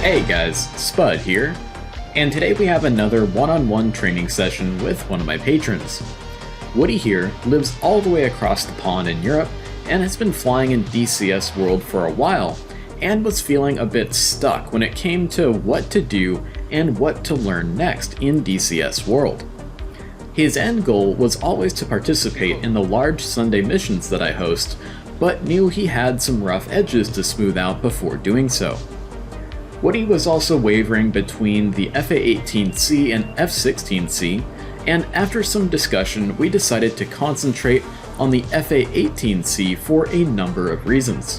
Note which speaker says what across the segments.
Speaker 1: Hey guys, Spud here, and today we have another one-on-one training session with one of my patrons. Woody here lives all the way across the pond in Europe and has been flying in DCS World for a while, and was feeling a bit stuck when it came to what to do and what to learn next in DCS World. His end goal was always to participate in the large Sunday missions that I host, but knew he had some rough edges to smooth out before doing so. Woody was also wavering between the A-18C and F-16C, and after some discussion we decided to concentrate on the A-18C for a number of reasons.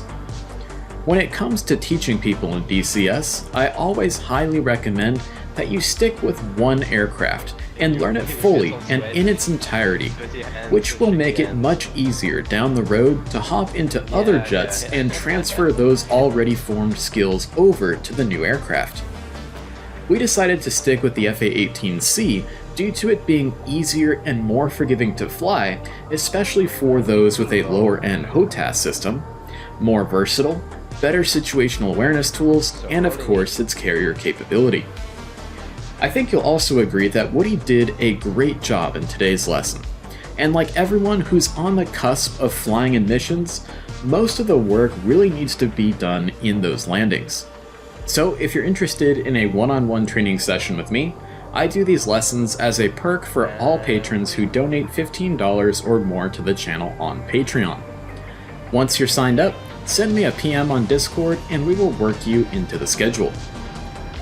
Speaker 1: When it comes to teaching people in DCS, I always highly recommend that you stick with one aircraft and learn it fully and in its entirety, which will make it much easier down the road to hop into other jets and transfer those already formed skills over to the new aircraft. We decided to stick with the F-18C due to it being easier and more forgiving to fly, especially for those with a lower end HOTAS system, more versatile, better situational awareness tools, and of course its carrier capability. I think you'll also agree that Woody did a great job in today's lesson, and like everyone who's on the cusp of flying in missions, most of the work really needs to be done in those landings. So if you're interested in a one-on-one training session with me, I do these lessons as a perk for all patrons who donate $15 or more to the channel on Patreon. Once you're signed up, send me a PM on Discord and we will work you into the schedule.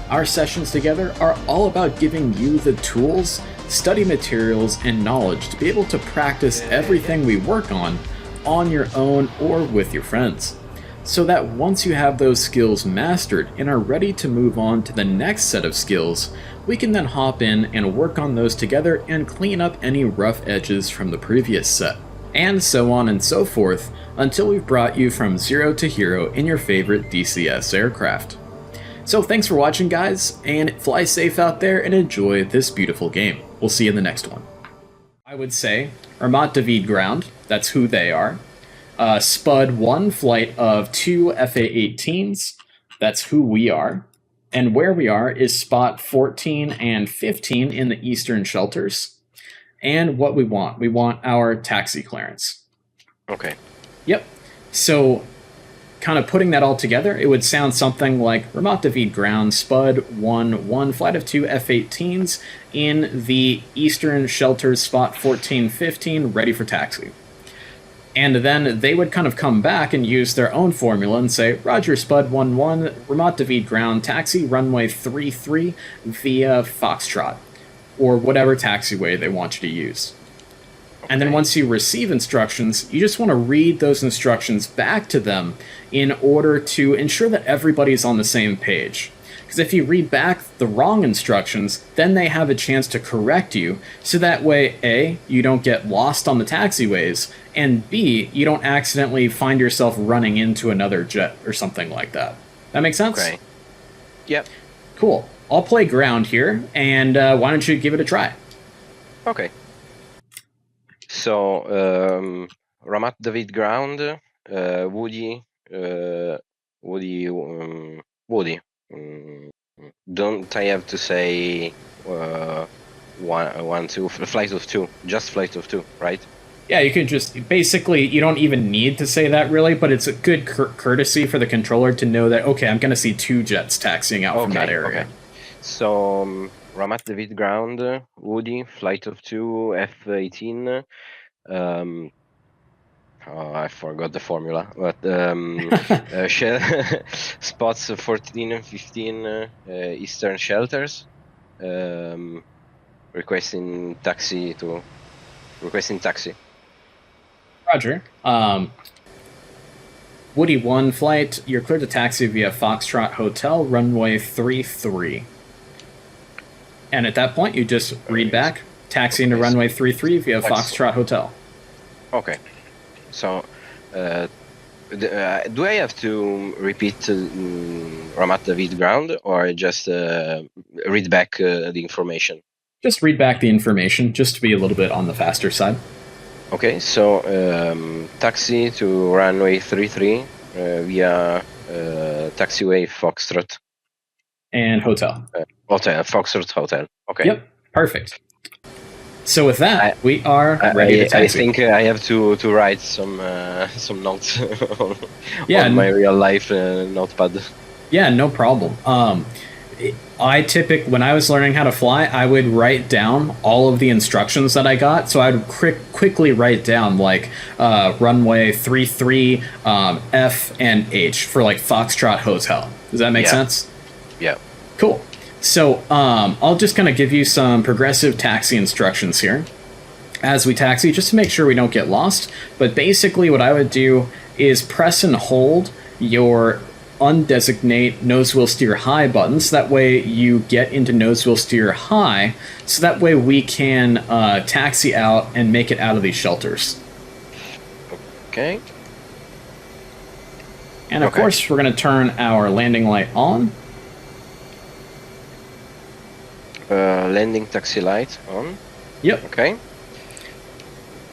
Speaker 1: Our sessions together are all about giving you the tools, study materials, and knowledge to be able to practice everything we work on your own or with your friends, so that once you have those skills mastered and are ready to move on to the next set of skills, we can then hop in and work on those together and clean up any rough edges from the previous set, and so on and so forth until we've brought you from zero to hero in your favorite DCS aircraft. So thanks for watching guys, and fly safe out there and enjoy this beautiful game. We'll see you in the next one. I would say Ramat David ground, that's who they are. Spud 1 flight of 2 FA-18s, that's who we are. And where we are is spot 14 and 15 in the eastern shelters. And what we want our taxi clearance.
Speaker 2: Okay.
Speaker 1: Yep. So kind of putting that all together, it would sound something like Ramat David ground, Spud 1 flight of 2 F-18s in the eastern shelters, spot 14-15, ready for taxi. And then they would kind of come back and use their own formula and say, Roger, Spud 1 Ramat David ground, taxi runway 33 via Foxtrot, or whatever taxiway they want you to use. And then once you receive instructions, you just want to read those instructions back to them in order to ensure that everybody's on the same page. Because if you read back the wrong instructions, then they have a chance to correct you, so that way, A, you don't get lost on the taxiways, and B, you don't accidentally find yourself running into another jet or something like that. That make sense?
Speaker 2: Okay. Yep.
Speaker 1: Cool. I'll play ground here, and why don't you give it a try?
Speaker 2: Okay. So, Ramat David ground, Woody. Don't I have to say flight of 2? Just flight of 2, right?
Speaker 1: Yeah, you could just, basically, you don't even need to say that really, but it's a good courtesy for the controller to know that, okay, I'm going to see 2 jets taxiing out from that area.
Speaker 2: Okay. So, Ramat David ground, Woody, flight of 2, F-18. I forgot the formula, but spots 14 and 15 eastern shelters. Requesting taxi.
Speaker 1: Roger. Woody 1 flight, you're cleared to taxi via Foxtrot Hotel, runway 33. And at that point, you just read back, taxi into runway 33 via Foxtrot Hotel.
Speaker 2: Okay. So, do I have to repeat Ramat David ground, or just read back the information?
Speaker 1: Just read back the information, just to be a little bit on the faster side.
Speaker 2: Okay, so taxi to runway 33 via taxiway Foxtrot.
Speaker 1: and hotel.
Speaker 2: Hotel, Foxtrot Hotel. Okay.
Speaker 1: Yep, perfect. So with that, we are
Speaker 2: I,
Speaker 1: ready to
Speaker 2: I
Speaker 1: taxi.
Speaker 2: think I have to write some notes on my real life notepad.
Speaker 1: Yeah, no problem. When I was learning how to fly, I would write down all of the instructions that I got. So I would quickly write down like runway 33, F and H for like Foxtrot Hotel. Does that make sense?
Speaker 2: Yeah.
Speaker 1: Cool. So I'll just kind of give you some progressive taxi instructions here as we taxi, just to make sure we don't get lost. But basically what I would do is press and hold your undesignate nose wheel steer high buttons. That way you get into nose wheel steer high, so that way we can taxi out and make it out of these shelters.
Speaker 2: Okay.
Speaker 1: And of course we're going to turn our landing light on.
Speaker 2: Landing taxi light on.
Speaker 1: Yep.
Speaker 2: Okay.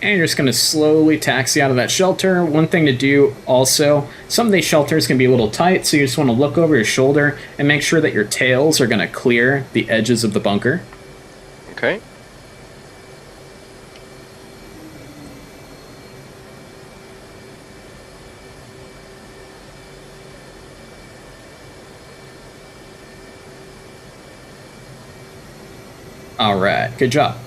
Speaker 1: And you're just going to slowly taxi out of that shelter. One thing to do also, some of these shelters can be a little tight, so you just want to look over your shoulder and make sure that your tails are going to clear the edges of the bunker.
Speaker 2: Okay.
Speaker 1: All right, good job.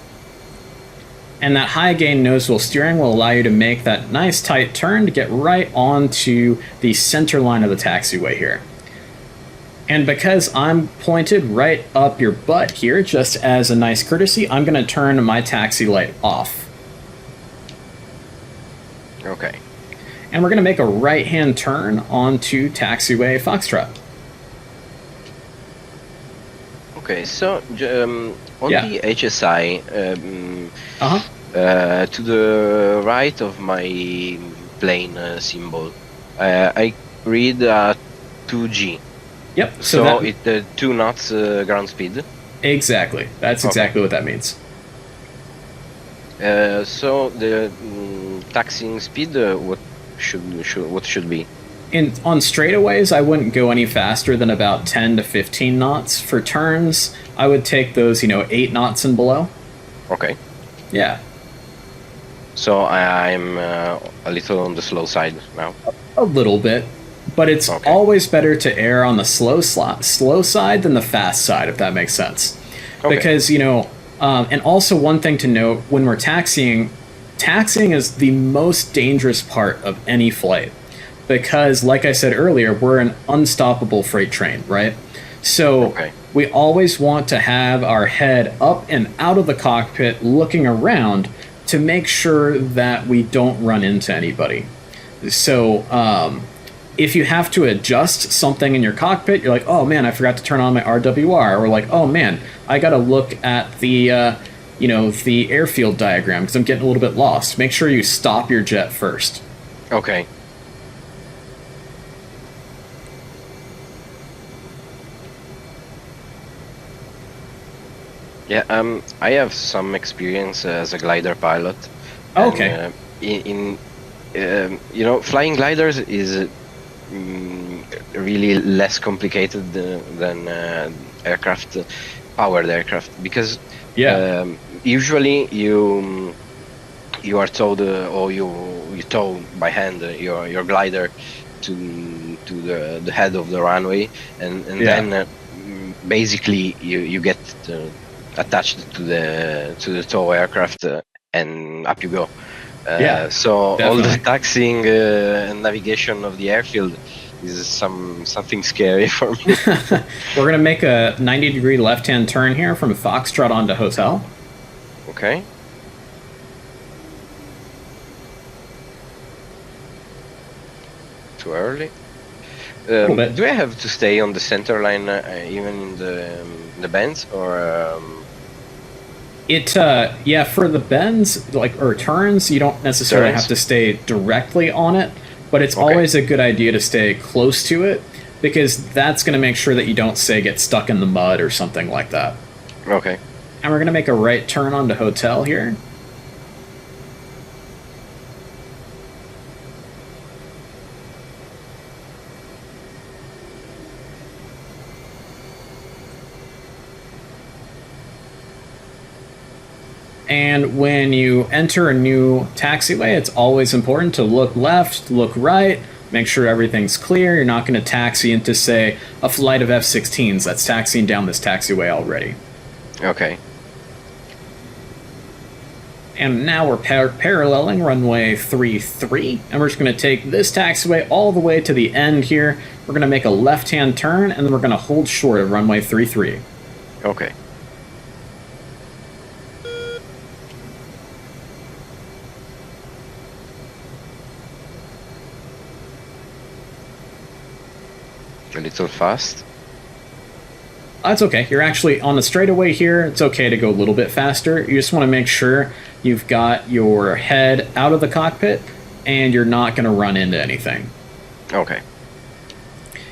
Speaker 1: And that high gain nose wheel steering will allow you to make that nice tight turn to get right onto the center line of the taxiway here. And because I'm pointed right up your butt here, just as a nice courtesy, I'm going to turn my taxi light off.
Speaker 2: Okay.
Speaker 1: And we're going to make a right-hand turn onto taxiway Foxtrot.
Speaker 2: Okay, so on the HSI, to the right of my plane symbol, I read 2G.
Speaker 1: Yep.
Speaker 2: So it's 2 knots ground speed.
Speaker 1: Exactly. That's exactly what that means.
Speaker 2: So the taxiing speed, what should be?
Speaker 1: On straightaways, I wouldn't go any faster than about 10 to 15 knots. For turns, I would take those, 8 knots and below.
Speaker 2: Okay.
Speaker 1: Yeah.
Speaker 2: So I'm a little on the slow side now.
Speaker 1: A little bit. But it's always better to err on the slow side than the fast side, if that makes sense. Okay. Because, and also one thing to note, when we're taxiing is the most dangerous part of any flight. Because, like I said earlier, we're an unstoppable freight train, right? So we always want to have our head up and out of the cockpit looking around to make sure that we don't run into anybody. So if you have to adjust something in your cockpit, you're like, oh man, I forgot to turn on my RWR. Or like, oh man, I got to look at the, the airfield diagram because I'm getting a little bit lost. Make sure you stop your jet first.
Speaker 2: Okay. Yeah, I have some experience as a glider pilot.
Speaker 1: Okay.
Speaker 2: Flying gliders is really less complicated than powered aircraft, because usually you are told or you tow by hand your glider to the head of the runway, and then basically you get attached to the tow aircraft and up you go. So definitely. All the taxiing and navigation of the airfield is something scary for me.
Speaker 1: We're gonna make a 90-degree left-hand turn here from Foxtrot onto Hotel.
Speaker 2: Okay. Too early. Do I have to stay on the center line even in the bends, or?
Speaker 1: For the bends or turns, you don't necessarily have to stay directly on it, but it's always a good idea to stay close to it, because that's going to make sure that you don't, say, get stuck in the mud or something like that.
Speaker 2: Okay.
Speaker 1: And we're going to make a right turn onto Hotel here. And when you enter a new taxiway, it's always important to look left, look right, make sure everything's clear. You're not going to taxi into, say, a flight of F-16s that's taxiing down this taxiway already.
Speaker 2: Okay.
Speaker 1: And now we're paralleling runway 33, and we're just going to take this taxiway all the way to the end here. We're going to make a left-hand turn, and then we're going to hold short of runway 33.
Speaker 2: Okay. A little fast.
Speaker 1: That's okay. You're actually on the straightaway here. It's okay to go a little bit faster. You just want to make sure you've got your head out of the cockpit and you're not going to run into anything.
Speaker 2: Okay.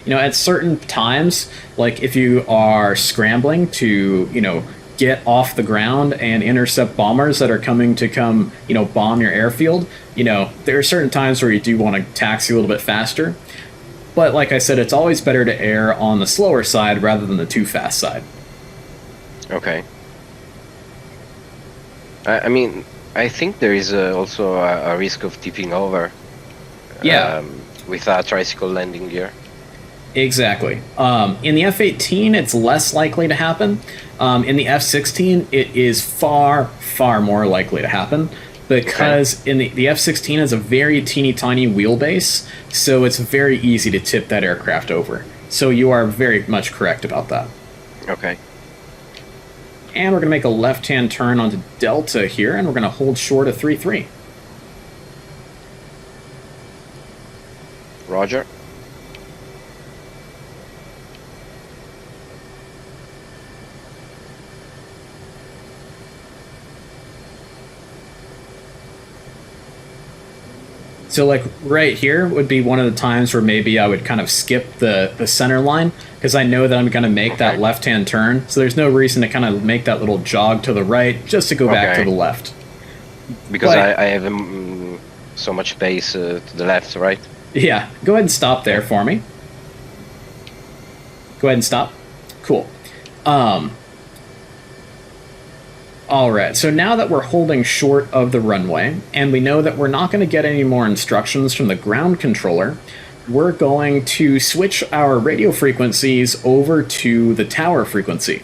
Speaker 1: You know, at certain times, like if you are scrambling to, you know, get off the ground and intercept bombers that are coming to bomb your airfield, you know, there are certain times where you do want to taxi a little bit faster. But like I said, it's always better to err on the slower side rather than the too fast side.
Speaker 2: Okay. I mean, I think there is also a risk of tipping over.
Speaker 1: Yeah.
Speaker 2: With a tricycle landing gear.
Speaker 1: Exactly. In the F-18, it's less likely to happen. In the F-16, it is far, far more likely to happen. Because in the F-16 has a very teeny tiny wheelbase, so it's very easy to tip that aircraft over. So you are very much correct about that.
Speaker 2: Okay.
Speaker 1: And we're going to make a left-hand turn onto Delta here, and we're going to hold short of 33.
Speaker 2: Roger.
Speaker 1: So like right here would be one of the times where maybe I would kind of skip the center line because I know that I'm going to make that left-hand turn. So there's no reason to kind of make that little jog to the right just to go back to the left.
Speaker 2: Because I have so much space to the left, right?
Speaker 1: Yeah. Go ahead and stop there for me. Go ahead and stop. Cool. Alright, so now that we're holding short of the runway, and we know that we're not going to get any more instructions from the ground controller, we're going to switch our radio frequencies over to the tower frequency.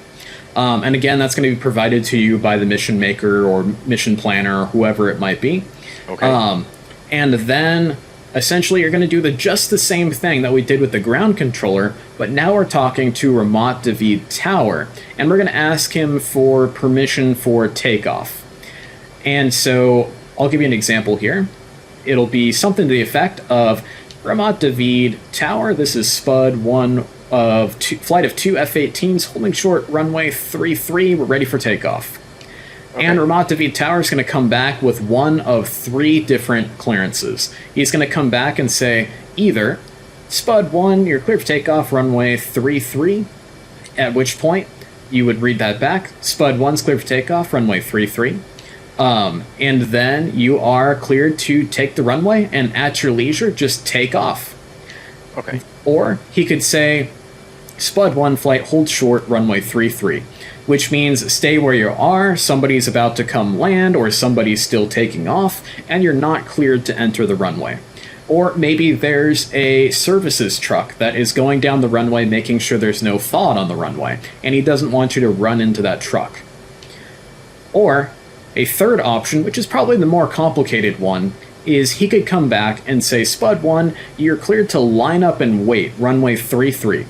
Speaker 1: And again, that's going to be provided to you by the mission maker or mission planner or whoever it might be.
Speaker 2: Okay.
Speaker 1: And then essentially you're going to do just the same thing that we did with the ground controller, but now we're talking to Ramat David Tower, and we're going to ask him for permission for takeoff. And so I'll give you an example here. It'll be something to the effect of Ramat David Tower, this is Spud 1 of flight of 2 F-18s holding short runway 33, we're ready for takeoff. Okay. And Ramat David Tower is going to come back with one of 3 different clearances. He's going to come back and say either Spud 1, you're clear for takeoff, runway 33, at which point you would read that back. Spud 1's clear for takeoff, runway 33. And then you are cleared to take the runway and at your leisure just take off.
Speaker 2: Okay.
Speaker 1: Or he could say Spud 1 flight hold short, runway 33. Which means stay where you are, somebody's about to come land, or somebody's still taking off, and you're not cleared to enter the runway. Or maybe there's a services truck that is going down the runway making sure there's no thawed on the runway, and he doesn't want you to run into that truck. Or a third option, which is probably the more complicated one, is he could come back and say, Spud 1, you're cleared to line up and wait, runway 33.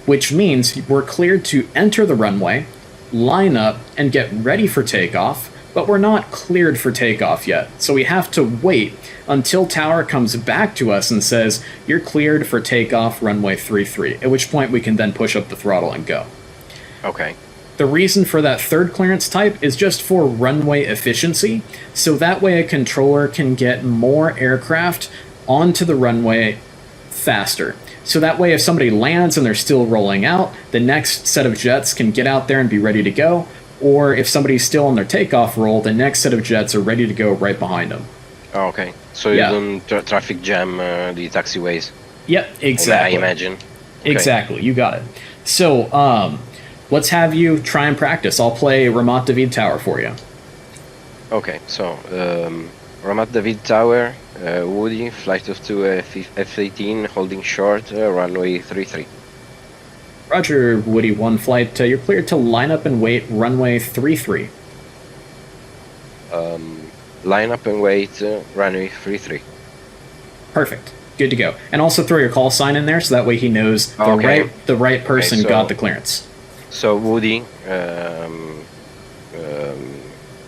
Speaker 1: Which means we're cleared to enter the runway, line up, and get ready for takeoff, but we're not cleared for takeoff yet. So we have to wait until Tower comes back to us and says, you're cleared for takeoff, runway 33, at which point we can then push up the throttle and go.
Speaker 2: Okay.
Speaker 1: The reason for that third clearance type is just for runway efficiency, so that way a controller can get more aircraft onto the runway faster. So that way if somebody lands and they're still rolling out, the next set of jets can get out there and be ready to go, or if somebody's still on their takeoff roll, the next set of jets are ready to go right behind them.
Speaker 2: Oh, okay. So you don't traffic jam the taxiways?
Speaker 1: Yep, exactly.
Speaker 2: I imagine. Okay.
Speaker 1: Exactly, you got it. So, let's have you try and practice. I'll play Ramat David Tower for you.
Speaker 2: Okay, so Ramat David Tower, Woody, flight of 2 F-18, holding short, runway 33.
Speaker 1: Roger, Woody 1 flight, you're cleared to line up and wait, runway 33.
Speaker 2: Line up and wait, runway 33.
Speaker 1: Perfect. Good to go. And also throw your call sign in there so that way he knows the right person got the clearance.
Speaker 2: So Woody,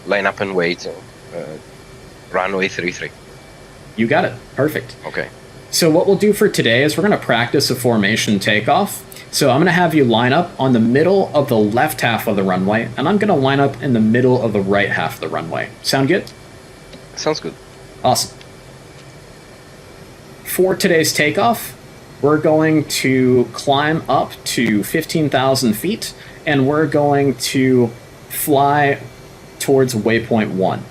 Speaker 2: line up and wait, runway 33.
Speaker 1: You got it. Perfect.
Speaker 2: Okay.
Speaker 1: So what we'll do for today is we're going to practice a formation takeoff. So I'm going to have you line up on the middle of the left half of the runway, and I'm going to line up in the middle of the right half of the runway. Sound good?
Speaker 2: Sounds good.
Speaker 1: Awesome. For today's takeoff, we're going to climb up to 15,000 feet, and we're going to fly towards waypoint 1.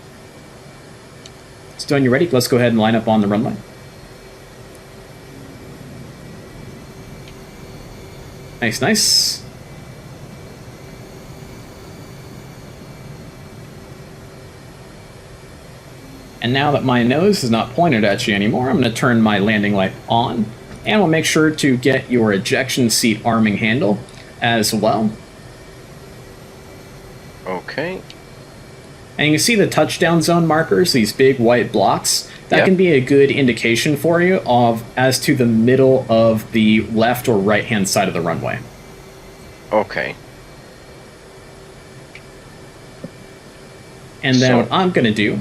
Speaker 1: Stone, you ready? Let's go ahead and line up on the runway. Nice, nice. And now that my nose is not pointed at you anymore, I'm going to turn my landing light on, and we'll make sure to get your ejection seat arming handle as well.
Speaker 2: Okay.
Speaker 1: And you can see the touchdown zone markers, these big white blocks. That can be a good indication for you as to the middle of the left or right hand side of the runway.
Speaker 2: Okay.
Speaker 1: And then what I'm going to do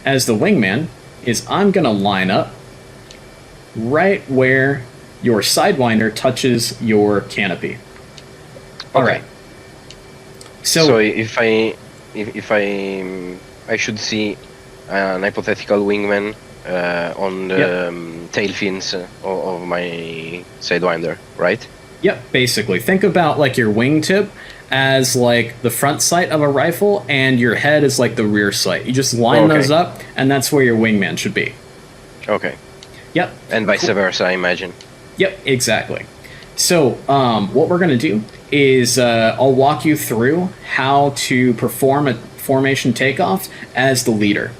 Speaker 1: as the wingman is I'm going to line up right where your sidewinder touches your canopy. All right.
Speaker 2: So if I should see an hypothetical wingman on the tail fins of my sidewinder, right?
Speaker 1: Yep, basically. Think about like your wingtip as like the front sight of a rifle, and your head is like the rear sight. You just line those up, and that's where your wingman should be.
Speaker 2: Okay.
Speaker 1: Yep.
Speaker 2: And vice versa, I imagine.
Speaker 1: Yep, exactly. So what we're going to do is I'll walk you through how to perform a formation takeoff as the leader.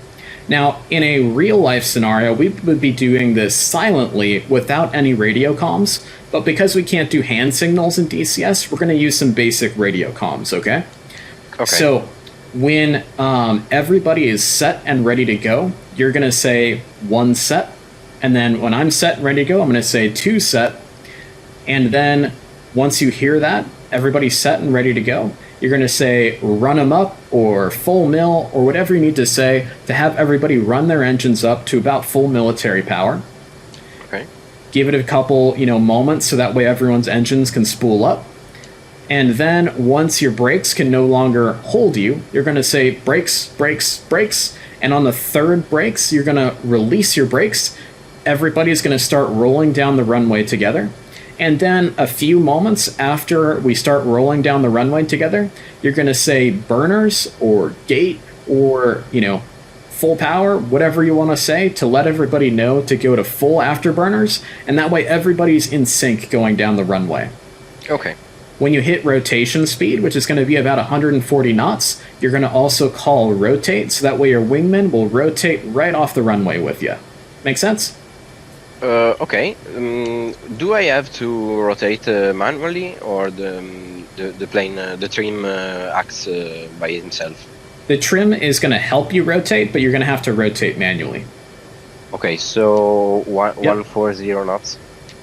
Speaker 1: Now, in a real-life scenario, we would be doing this silently without any radio comms, but because we can't do hand signals in DCS, we're going to use some basic radio comms, okay?
Speaker 2: Okay.
Speaker 1: So when everybody is set and ready to go, you're going to say 1 set, and then when I'm set and ready to go, I'm going to say 2 set, and then once you hear that, everybody's set and ready to go, you're going to say run them up or full mil or whatever you need to say to have everybody run their engines up to about full military power.
Speaker 2: Okay.
Speaker 1: Give it a couple, moments so that way everyone's engines can spool up. And then once your brakes can no longer hold you, you're going to say brakes, brakes, brakes. And on the 3rd brakes, you're going to release your brakes. Everybody's going to start rolling down the runway together. And then a few moments after we start rolling down the runway together, you're going to say burners or gate or, full power, whatever you want to say, to let everybody know to go to full afterburners. And that way everybody's in sync going down the runway.
Speaker 2: Okay.
Speaker 1: When you hit rotation speed, which is going to be about 140 knots, you're going to also call rotate. So that way your wingman will rotate right off the runway with you. Make sense?
Speaker 2: Okay. Do I have to rotate manually, or the plane, the trim acts by himself?
Speaker 1: The trim is going to help you rotate, but you're going to have to rotate manually.
Speaker 2: Okay, so 140 knots.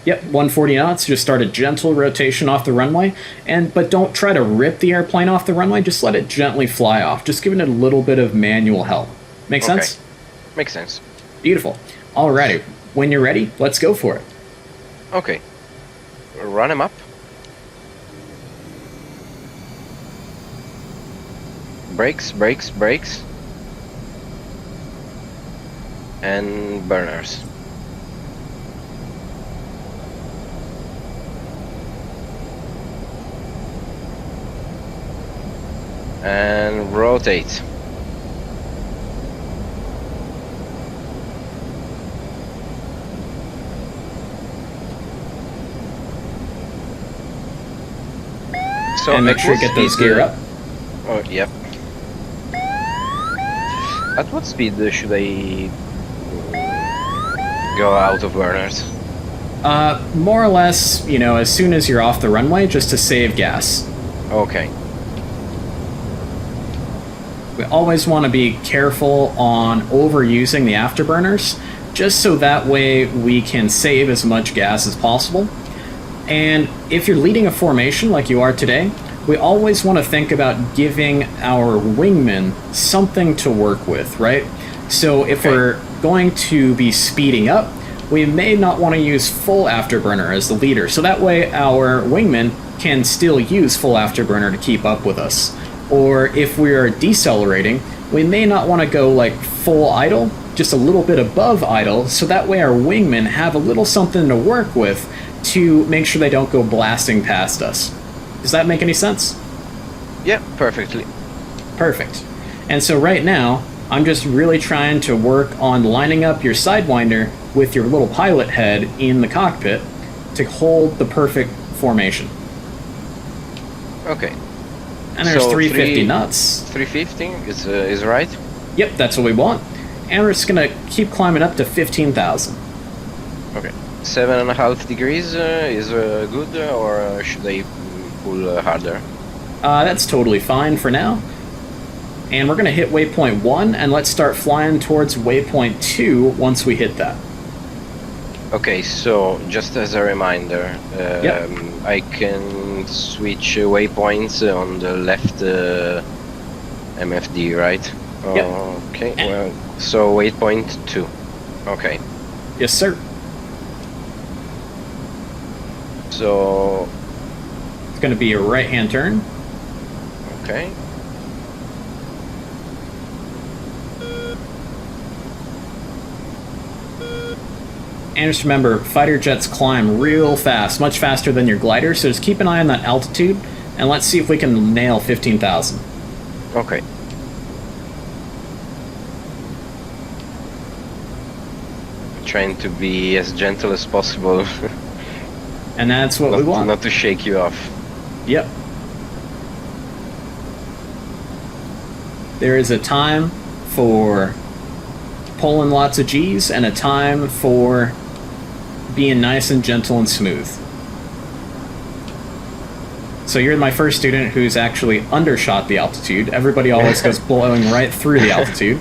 Speaker 1: Yep, 140 knots. Just start a gentle rotation off the runway, but don't try to rip the airplane off the runway. Just let it gently fly off. Just giving it a little bit of manual help. Make sense?
Speaker 2: Makes sense.
Speaker 1: Beautiful. Alrighty. When you're ready, let's go for it.
Speaker 2: Okay. Run him up. Brakes, brakes, brakes. And burners. And rotate. So
Speaker 1: and make sure you get those gear up.
Speaker 2: Oh, yep. At what speed should I go out of burners?
Speaker 1: More or less, you know, as soon as you're off the runway, just to save gas.
Speaker 2: Okay.
Speaker 1: We always want to be careful on overusing the afterburners, just so that way we can save as much gas as possible. And if you're leading a formation like you are today, we always want to think about giving our wingmen something to work with, right? So if we're going to be speeding up, we may not want to use full afterburner as the leader, so that way our wingmen can still use full afterburner to keep up with us. Or if we are decelerating, we may not want to go like full idle, just a little bit above idle, so that way our wingmen have a little something to work with to make sure they don't go blasting past us. Does that make any sense?
Speaker 2: Yeah, perfectly.
Speaker 1: Perfect. And so right now, I'm just really trying to work on lining up your Sidewinder with your little pilot head in the cockpit to hold the perfect formation.
Speaker 2: Okay.
Speaker 1: And there's
Speaker 2: So
Speaker 1: 350 knots.
Speaker 2: 350 is right?
Speaker 1: Yep, that's what we want. And we're just going to keep climbing up to 15,000.
Speaker 2: Okay. 7.5 degrees is good, or should I pull harder?
Speaker 1: That's totally fine for now. And we're going to hit waypoint 1, and let's start flying towards waypoint 2 once we hit that.
Speaker 2: Okay, so just as a reminder,
Speaker 1: Yep.
Speaker 2: I can switch waypoints on the left MFD, right?
Speaker 1: Yep.
Speaker 2: Okay, well, so waypoint 2. Okay.
Speaker 1: Yes, sir.
Speaker 2: So,
Speaker 1: It's going to be a right-hand turn.
Speaker 2: okay.
Speaker 1: And just remember, fighter jets climb real fast, much faster than your glider, so just keep an eye on that altitude, and let's see if we can nail 15,000.
Speaker 2: Okay. Trying to be as gentle as possible.
Speaker 1: And that's what we want.
Speaker 2: Not to shake you off.
Speaker 1: Yep. There is a time for pulling lots of G's and a time for being nice and gentle and smooth. So you're my first student who's actually undershot the altitude. Everybody always goes blowing right through the altitude.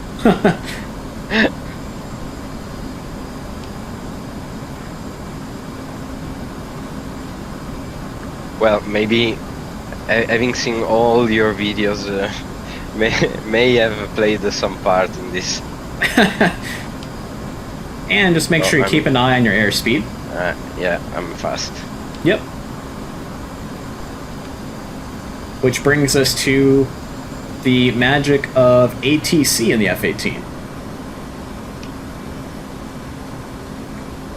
Speaker 2: Well, maybe having seen all your videos may have played some part in this.
Speaker 1: And just make sure you keep an eye on your airspeed.
Speaker 2: Yeah, I'm fast.
Speaker 1: Yep. Which brings us to the magic of ATC in the F-18.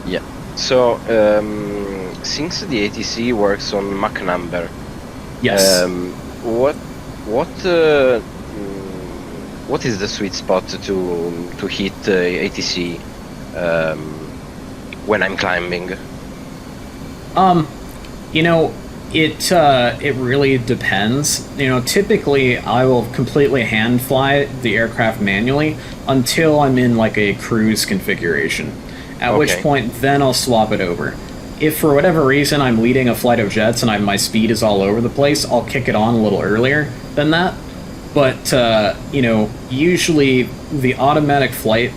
Speaker 2: Yeah. So, since the ATC works on Mach number,
Speaker 1: Yes.
Speaker 2: What is the sweet spot to hit ATC when I'm climbing?
Speaker 1: You know, it really depends. You know, typically I will completely hand fly the aircraft manually until I'm in like a cruise configuration. At which point then I'll swap it over. If for whatever reason I'm leading a flight of jets and my speed is all over the place, I'll kick it on a little earlier than that. But, you know, usually the automatic flight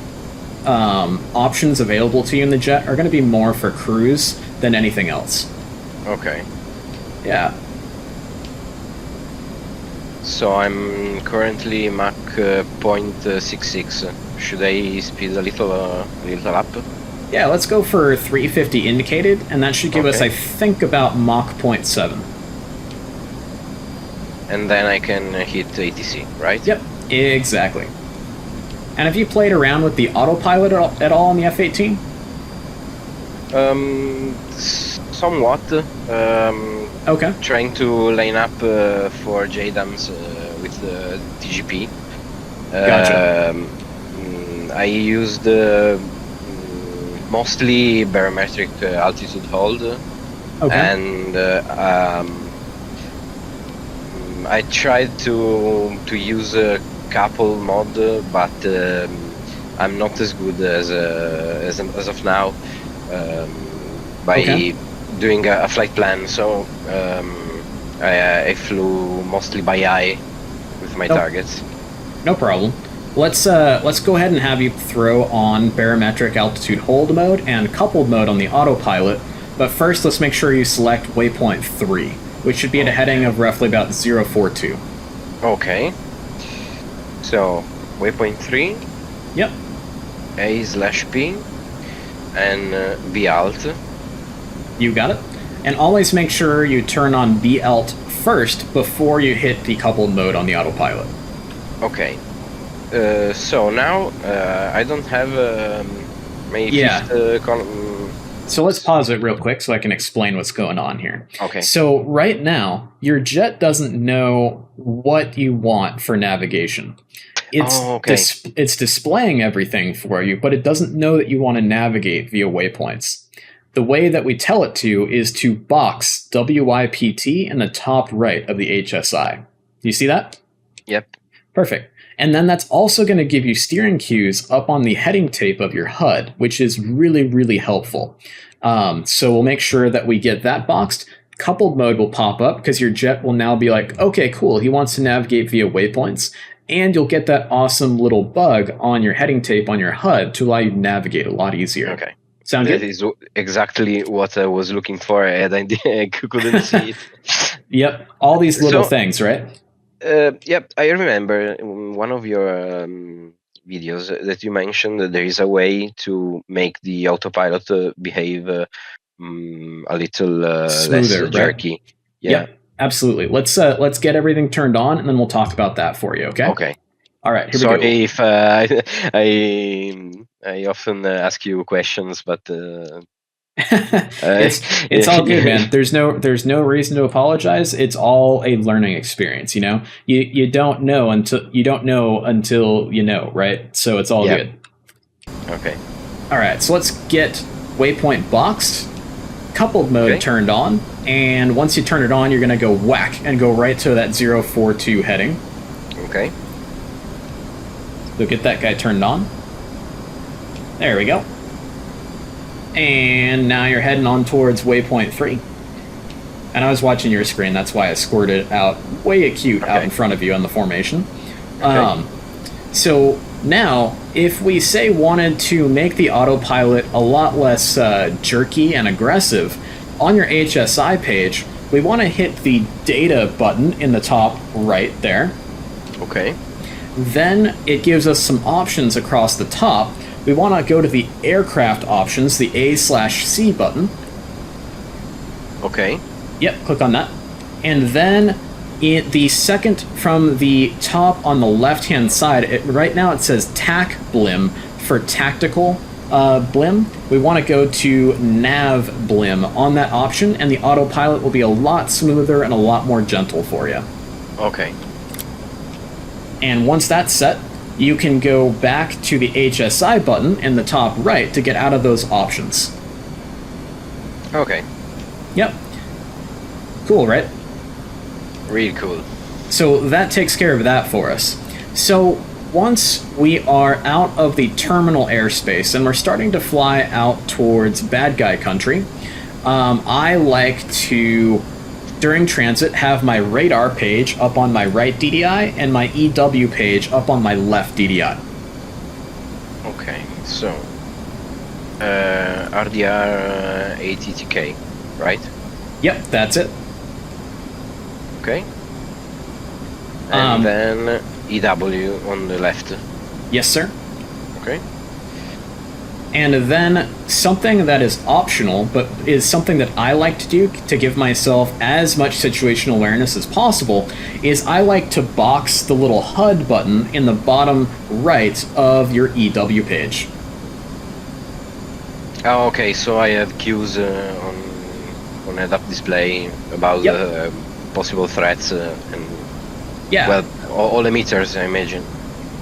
Speaker 1: options available to you in the jet are going to be more for cruise than anything else.
Speaker 2: Okay.
Speaker 1: Yeah.
Speaker 2: So I'm currently Mach 0.66. Should I speed a little up?
Speaker 1: Yeah, let's go for 350 indicated, and that should give us, I think, about Mach 0.7.
Speaker 2: And then I can hit ATC, right?
Speaker 1: Yep, exactly. And have you played around with the autopilot at all on the F-18?
Speaker 2: Somewhat.
Speaker 1: Okay.
Speaker 2: Trying to line up for JDAMs with TGP.
Speaker 1: Gotcha.
Speaker 2: I used mostly barometric altitude hold, and I tried to use couple mod, but I'm not as good as of now by doing a flight plan. So I flew mostly by eye with my targets.
Speaker 1: No problem. Let's go ahead and have you throw on barometric altitude hold mode and coupled mode on the autopilot. But first, let's make sure you select waypoint 3, which should be at a heading of roughly about 042.
Speaker 2: Okay. So waypoint 3.
Speaker 1: Yep.
Speaker 2: A/P and B alt.
Speaker 1: You got it. And always make sure you turn on B alt first before you hit the coupled mode on the autopilot.
Speaker 2: Okay. So now I don't have my fifth column.
Speaker 1: So let's pause it real quick so I can explain what's going on here.
Speaker 2: Okay.
Speaker 1: So right now, your jet doesn't know what you want for navigation. It's displaying everything for you, but it doesn't know that you want to navigate via waypoints. The way that we tell it to is to box WIPT in the top right of the HSI. Do you see that?
Speaker 2: Yep.
Speaker 1: Perfect. And then that's also going to give you steering cues up on the heading tape of your HUD, which is really, really helpful. So we'll make sure that we get that boxed. Coupled mode will pop up because your jet will now be like, okay, cool, he wants to navigate via waypoints. And you'll get that awesome little bug on your heading tape on your HUD to allow you to navigate a lot easier.
Speaker 2: Okay.
Speaker 1: Sound good?
Speaker 2: That is exactly what I was looking for, and I couldn't see it.
Speaker 1: Yep. All these little things, right?
Speaker 2: Yep, I remember in one of your videos that you mentioned that there is a way to make the autopilot behave a little
Speaker 1: smoother,
Speaker 2: less jerky.
Speaker 1: Right?
Speaker 2: Yeah,
Speaker 1: yep, absolutely. Let's get everything turned on, and then we'll talk about that for you. Okay.
Speaker 2: Okay.
Speaker 1: All right. Here
Speaker 2: Sorry
Speaker 1: we go.
Speaker 2: if I often ask you questions, but
Speaker 1: it's all good, man. There's no reason to apologize. It's all a learning experience. You know, you don't know until you know, right? So it's all good.
Speaker 2: Okay.
Speaker 1: All right. So let's get waypoint boxed, coupled mode turned on, and once you turn it on, you're gonna go whack and go right to that 042 heading.
Speaker 2: Okay.
Speaker 1: So get that guy turned on. There we go. And now you're heading on towards waypoint 3. And I was watching your screen, that's why I squirted it out way acute out in front of you on the formation. Okay. So now, if we say wanted to make the autopilot a lot less jerky and aggressive, on your HSI page, we want to hit the data button in the top right there.
Speaker 2: Okay.
Speaker 1: Then it gives us some options across the top. We want to go to the aircraft options, the A/C button.
Speaker 2: Okay.
Speaker 1: Yep, click on that. And then in the second from the top on the left-hand side, right now it says TAC blim for tactical blim. We want to go to nav blim on that option, and the autopilot will be a lot smoother and a lot more gentle for you.
Speaker 2: Okay.
Speaker 1: And once that's set, you can go back to the HSI button in the top right to get out of those options.
Speaker 2: Okay.
Speaker 1: Yep. Cool, right?
Speaker 2: Really cool.
Speaker 1: So that takes care of that for us. So once we are out of the terminal airspace and we're starting to fly out towards bad guy country, I like to, during transit, have my radar page up on my right DDI and my EW page up on my left DDI.
Speaker 2: Okay, so RDR ATTK, right?
Speaker 1: Yep, that's it.
Speaker 2: Okay. And then EW on the left.
Speaker 1: Yes, sir.
Speaker 2: Okay.
Speaker 1: And then something that is optional, but is something that I like to do to give myself as much situational awareness as possible, is I like to box the little HUD button in the bottom right of your EW page.
Speaker 2: Oh, okay, so I have cues on head-up display about possible threats and well, all emitters, I imagine.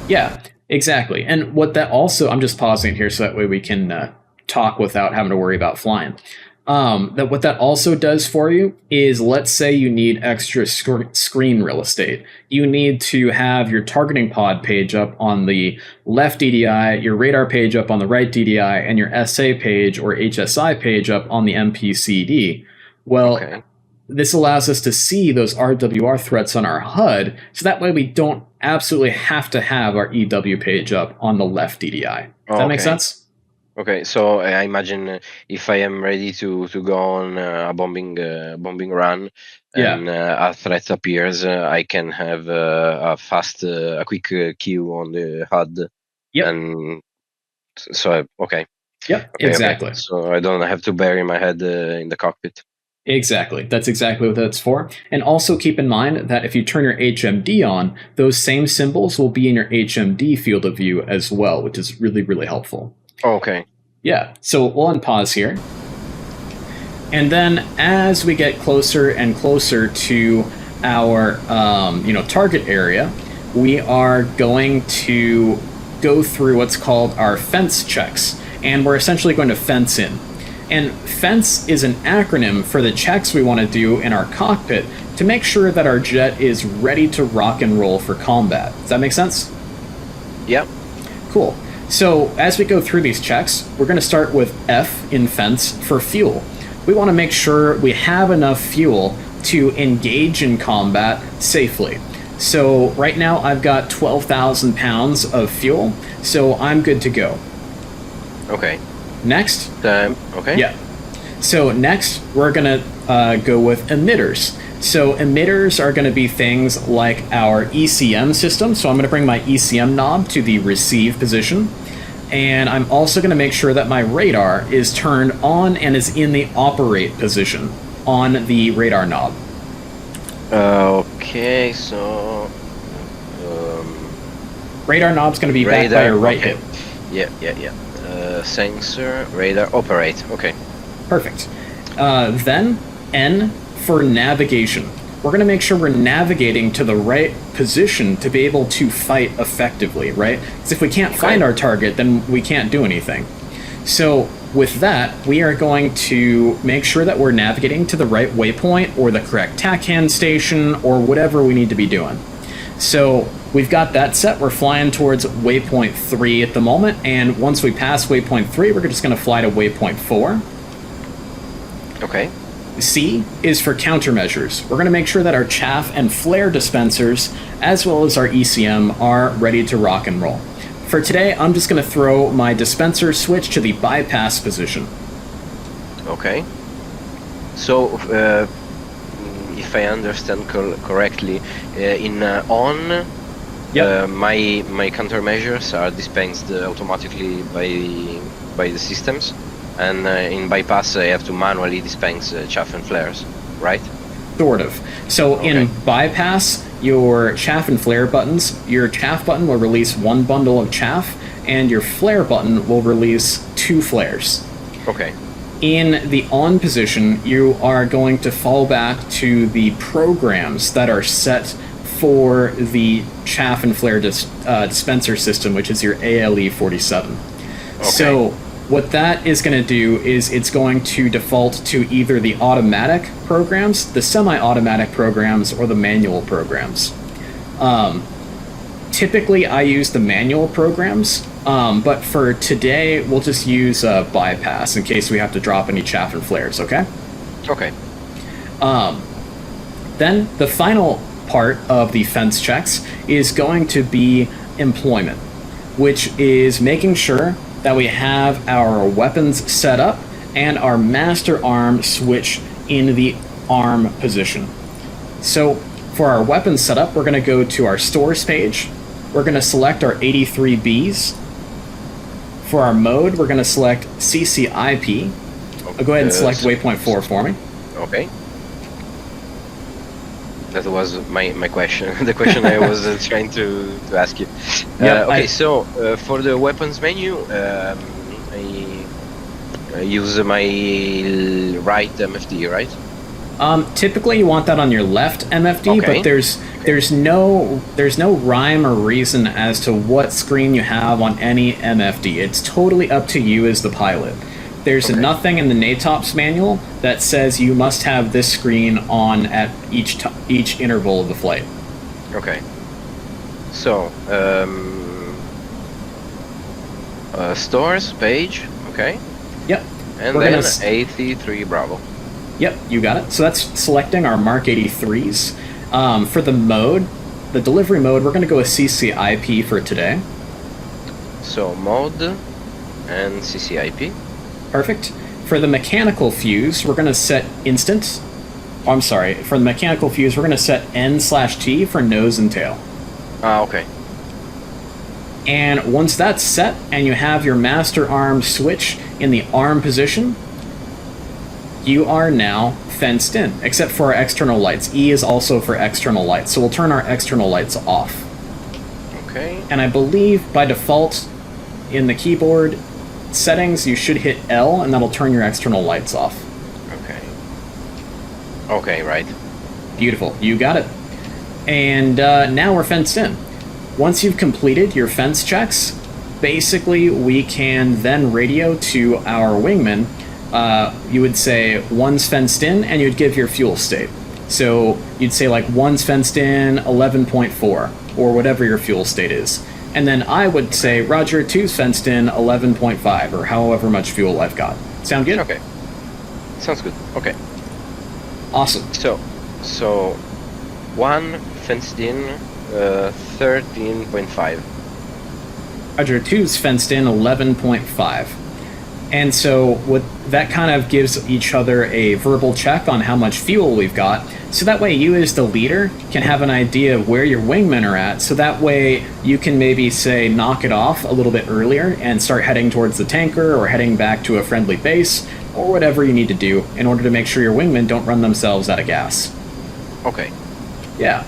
Speaker 1: Yeah. Exactly. And what that also, I'm just pausing here so that way we can talk without having to worry about flying. That what that also does for you is, let's say you need extra screen real estate. You need to have your targeting pod page up on the left DDI, your radar page up on the right DDI, and your SA page or HSI page up on the MPCD. Well, this allows us to see those RWR threats on our HUD, so that way we don't absolutely have to have our EW page up on the left DDI. Does that make sense?
Speaker 2: Okay, so I imagine if I am ready to go on a bombing run and a threat appears, I can have a quick queue on the HUD.
Speaker 1: Yep.
Speaker 2: And so
Speaker 1: Yep, exactly.
Speaker 2: So I don't have to bury my head in the cockpit.
Speaker 1: Exactly. That's exactly what that's for. And also keep in mind that if you turn your HMD on, those same symbols will be in your HMD field of view as well, which is really, really helpful.
Speaker 2: Okay.
Speaker 1: Yeah, so we'll unpause here. And then as we get closer and closer to our target area, we are going to go through what's called our fence checks. And we're essentially going to fence in. And fence is an acronym for the checks we want to do in our cockpit to make sure that our jet is ready to rock and roll for combat. Does that make sense?
Speaker 2: Yep.
Speaker 1: Cool. So as we go through these checks, we're going to start with F in fence for fuel. We want to make sure we have enough fuel to engage in combat safely. So right now I've got 12,000 pounds of fuel, so I'm good to go.
Speaker 2: Okay.
Speaker 1: Next.
Speaker 2: Okay.
Speaker 1: Yeah. So next we're going to go with emitters. So emitters are going to be things like our ECM system. So I'm going to bring my ECM knob to the receive position. And I'm also going to make sure that my radar is turned on and is in the operate position on the radar knob.
Speaker 2: Okay, so...
Speaker 1: radar knob's going to be back by your right hip.
Speaker 2: Yeah. Sensor, radar, operate. Okay.
Speaker 1: Perfect. Then N for navigation. We're going to make sure we're navigating to the right position to be able to fight effectively, right? Because if we can't find our target, then we can't do anything. So with that, we are going to make sure that we're navigating to the right waypoint or the correct TACAN station or whatever we need to be doing. So we've got that set. We're flying towards waypoint 3 at the moment, and once we pass waypoint 3, we're just going to fly to waypoint 4.
Speaker 2: Okay.
Speaker 1: C is for countermeasures. We're going to make sure that our chaff and flare dispensers, as well as our ECM, are ready to rock and roll. For today, I'm just going to throw my dispenser switch to the bypass position. Okay.
Speaker 2: So, if I understand correctly, in on, my countermeasures are dispensed automatically by the systems. And in bypass, I have to manually dispense chaff and flares, right?
Speaker 1: Sort of. So in bypass, your chaff and flare buttons, your chaff button will release 1 bundle of chaff, and your flare button will release 2 flares.
Speaker 2: Okay.
Speaker 1: In the on position, you are going to fall back to the programs that are set for the chaff and flare dispenser system, which is your ALE47. Okay. So what that is going to do is it's going to default to either the automatic programs, the semi-automatic programs, or the manual programs. Typically, I use the manual programs, but for today, we'll just use bypass in case we have to drop any chaff and flares, okay?
Speaker 2: Okay.
Speaker 1: Then the final part of the fence checks is going to be employment, which is making sure that we have our weapons set up and our master arm switch in the arm position. So for our weapons setup, we're going to go to our stores page. We're going to select our 83Bs. For our mode, we're going to select CCIP. I'll go ahead and select waypoint 4 for me.
Speaker 2: Okay. That was my question. The question I was trying to ask you. Okay, so for the weapons menu, I use my right MFD, right?
Speaker 1: Typically, you want that on your left MFD, but there's no rhyme or reason as to what screen you have on any MFD. It's totally up to you as the pilot. There's
Speaker 2: Okay.
Speaker 1: nothing in the NATOPS manual that says you must have this screen on at each interval of the flight.
Speaker 2: Okay. So, stores page. Okay.
Speaker 1: Yep.
Speaker 2: And then 83 Bravo.
Speaker 1: Yep, you got it. So that's selecting our Mark 83s. For the mode, the delivery mode, we're going to go with CCIP for today.
Speaker 2: So mode and CCIP.
Speaker 1: Perfect. For the mechanical fuse, we're going to set instant. Oh, I'm sorry. For the mechanical fuse, we're going to set N/T for nose and tail.
Speaker 2: Okay.
Speaker 1: And once that's set, and you have your master arm switch in the arm position, you are now fenced in, except for our external lights. E is also for external lights, so we'll turn our external lights off.
Speaker 2: Okay.
Speaker 1: And I believe by default in the keyboard settings, you should hit L, and that'll turn your external lights off.
Speaker 2: Okay. Okay, right.
Speaker 1: Beautiful. You got it. And now we're fenced in. Once you've completed your fence checks, basically we can then radio to our wingman. You would say one's fenced in, and you'd give your fuel state. So you'd say like one's fenced in 11.4, or whatever your fuel state is. And then I would say Roger, two's fenced in 11.5, or however much fuel I've got. Sound good?
Speaker 2: Okay. Sounds good. Okay.
Speaker 1: Awesome.
Speaker 2: So one fenced in 13.5.
Speaker 1: Roger, two's fenced in 11.5. And so what that kind of gives each other a verbal check on how much fuel we've got. So that way you as the leader can have an idea of where your wingmen are at. So that way you can maybe say knock it off a little bit earlier and start heading towards the tanker or heading back to a friendly base or whatever you need to do in order to make sure your wingmen don't run themselves out of gas.
Speaker 2: Okay.
Speaker 1: Yeah.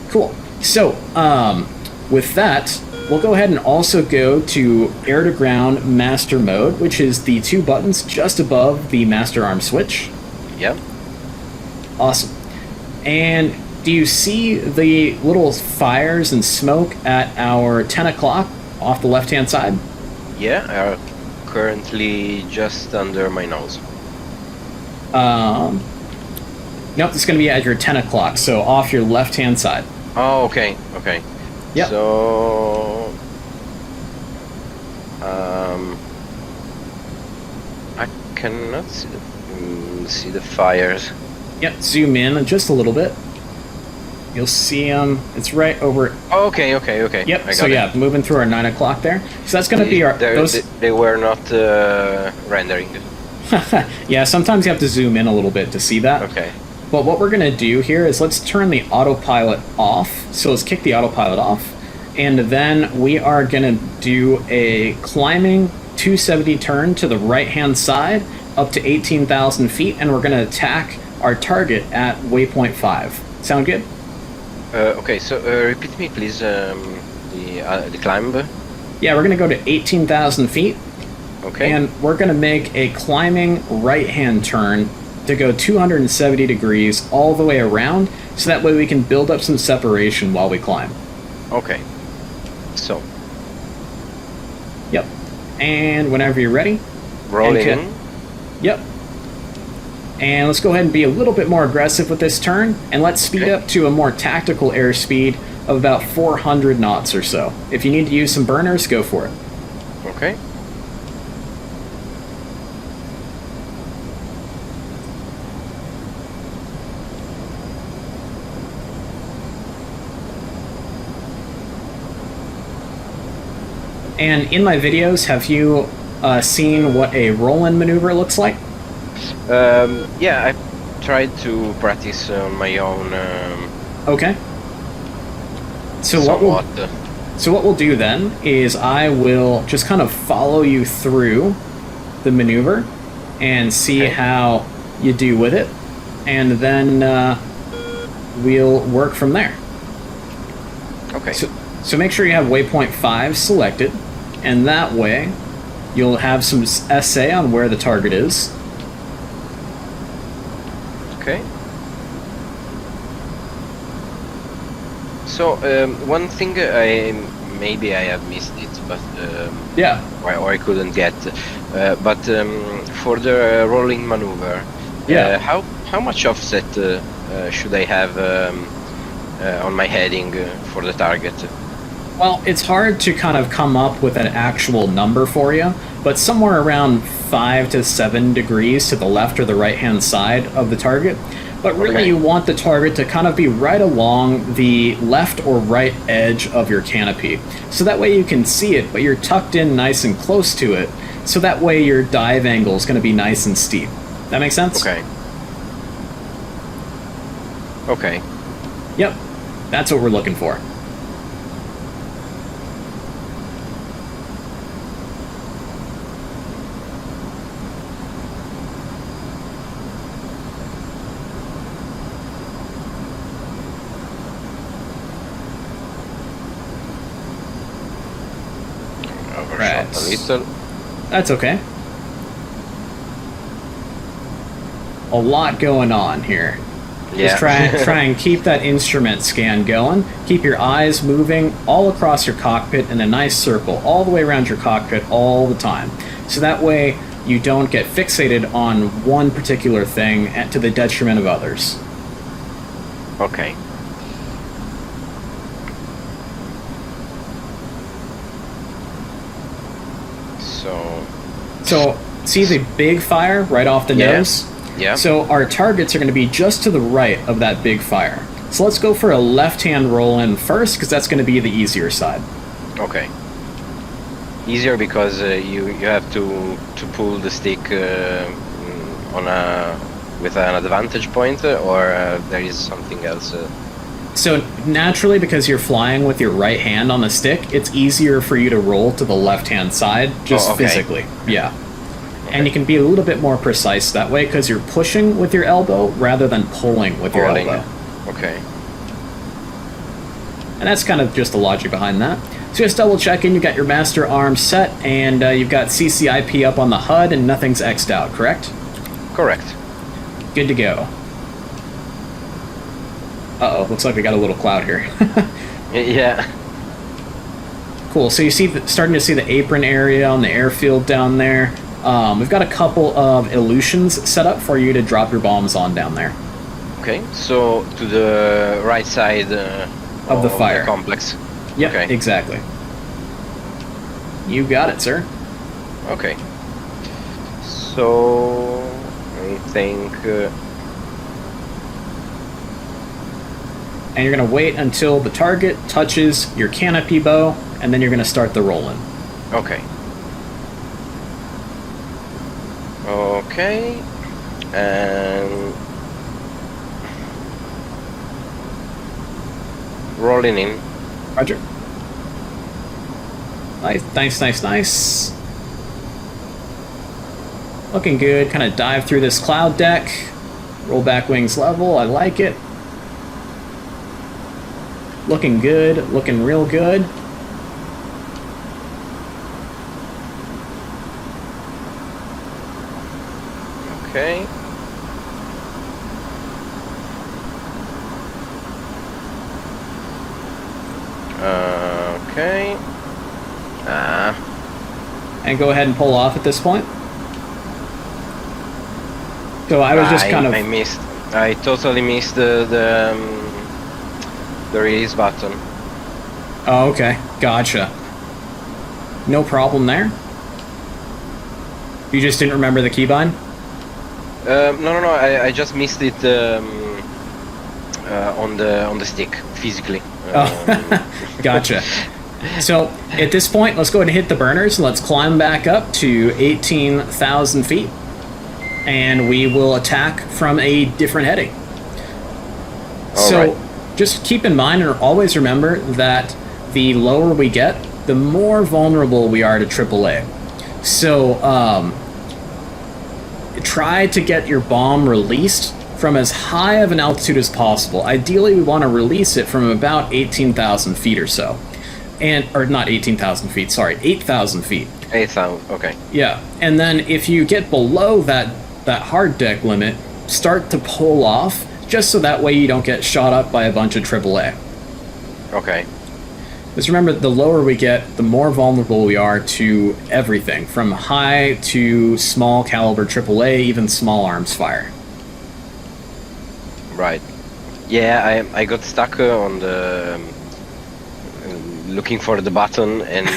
Speaker 1: Cool. So, with that, we'll go ahead and also go to air-to-ground master mode, which is the two buttons just above the master arm switch.
Speaker 2: Yep.
Speaker 1: Awesome. And do you see the little fires and smoke at our 10 o'clock off the left-hand side?
Speaker 2: Yeah, are currently just under my nose.
Speaker 1: Nope, it's going to be at your 10 o'clock, so off your left-hand side.
Speaker 2: Oh, okay, okay.
Speaker 1: Yep.
Speaker 2: So, I cannot see the fires.
Speaker 1: Yep, zoom in just a little bit. You'll see them. It's right over.
Speaker 2: Oh, okay.
Speaker 1: Yep.
Speaker 2: I
Speaker 1: So
Speaker 2: got
Speaker 1: yeah, moving through our 9 o'clock there. So that's going to be our.
Speaker 2: They were not rendering.
Speaker 1: Yeah, sometimes you have to zoom in a little bit to see that.
Speaker 2: Okay.
Speaker 1: But what we're going to do here is let's turn the autopilot off. So let's kick the autopilot off. And then we are going to do a climbing 270 turn to the right-hand side up to 18,000 feet. And we're going to attack our target at waypoint 5. Sound good?
Speaker 2: Okay, so repeat me, please, the climb.
Speaker 1: Yeah, we're going to go to 18,000 feet.
Speaker 2: Okay.
Speaker 1: And we're going to make a climbing right-hand turn to go 270 degrees all the way around, so that way we can build up some separation while we climb.
Speaker 2: Okay. So.
Speaker 1: Yep. And whenever you're ready.
Speaker 2: Rolling in.
Speaker 1: Yep. And let's go ahead and be a little bit more aggressive with this turn, and let's speed up to a more tactical airspeed of about 400 knots or so. If you need to use some burners, go for it.
Speaker 2: Okay.
Speaker 1: And in my videos, have you seen what a roll-in maneuver looks like?
Speaker 2: Yeah, I tried to practice on my own.
Speaker 1: Okay. So what we'll do then is I will just kind of follow you through the maneuver and see how you do with it, and then we'll work from there.
Speaker 2: Okay.
Speaker 1: So make sure you have waypoint 5 selected, and that way you'll have some SA on where the target is.
Speaker 2: Okay. So one thing maybe I have missed it, but
Speaker 1: yeah,
Speaker 2: or I couldn't get. But for the rolling maneuver, how much offset should I have on my heading for the target?
Speaker 1: Well, it's hard to kind of come up with an actual number for you, but somewhere around 5 to 7 degrees to the left or the right-hand side of the target. But really, you want the target to kind of be right along the left or right edge of your canopy. So that way you can see it, but you're tucked in nice and close to it. So that way your dive angle is going to be nice and steep. That make sense?
Speaker 2: Okay. Okay.
Speaker 1: Yep. That's what we're looking for.
Speaker 2: Overshot a little.
Speaker 1: That's okay. A lot going on here.
Speaker 2: Yeah.
Speaker 1: Just try and keep that instrument scan going. Keep your eyes moving all across your cockpit in a nice circle, all the way around your cockpit all the time. So that way you don't get fixated on one particular thing to the detriment of others.
Speaker 2: Okay.
Speaker 1: So see the big fire right off the nose?
Speaker 2: Yeah.
Speaker 1: So our targets are going to be just to the right of that big fire. So let's go for a left-hand roll-in first, because that's going to be the easier side.
Speaker 2: Okay. Easier because you have to pull the stick with an advantage point, or there is something else.
Speaker 1: So naturally, because you're flying with your right hand on the stick, it's easier for you to roll to the left-hand side, just physically. Yeah. Okay. And you can be a little bit more precise that way, because you're pushing with your elbow rather than pulling with your elbow.
Speaker 2: Okay.
Speaker 1: And that's kind of just the logic behind that. So just double checking, you got your master arm set, and you've got CCIP up on the HUD, and nothing's X'd out, correct?
Speaker 2: Correct.
Speaker 1: Good to go. Uh-oh, looks like we got a little cloud here.
Speaker 2: Yeah.
Speaker 1: Cool, so you see, starting to see the apron area on the airfield down there. We've got a couple of elutions set up for you to drop your bombs on down there.
Speaker 2: Okay, so to the right side
Speaker 1: of the fire
Speaker 2: complex.
Speaker 1: Yep, okay. Exactly. You got it, sir.
Speaker 2: Okay. So I think.
Speaker 1: And you're going to wait until the target touches your canopy bow, and then you're going to start the roll-in.
Speaker 2: Okay. Okay. And rolling in.
Speaker 1: Roger. Nice. Looking good. Kind of dive through this cloud deck. Roll back wings level. I like it. Looking good. Looking real good.
Speaker 2: Okay. Okay.
Speaker 1: And go ahead and pull off at this point. So I was just kind of...
Speaker 2: I totally missed the release button.
Speaker 1: Oh, okay. Gotcha. No problem there. You just didn't remember the keybind?
Speaker 2: No. I just missed it on the stick physically.
Speaker 1: Gotcha. So at this point, let's go ahead and hit the burners and let's climb back up to 18,000 feet, and we will attack from a different heading. Just keep in mind and always remember that the lower we get, the more vulnerable we are to AAA. So try to get your bomb released from as high of an altitude as possible. Ideally, we want to release it from about 18,000 feet or so. Or not 18,000 feet, sorry, 8,000 feet.
Speaker 2: 8,000, okay.
Speaker 1: Yeah, and then if you get below that hard deck limit, start to pull off, just so that way you don't get shot up by a bunch of AAA.
Speaker 2: Okay.
Speaker 1: Just remember, the lower we get, the more vulnerable we are to everything, from high to small caliber AAA, even small arms fire.
Speaker 2: Right. Yeah, I got stuck on the looking for the button, and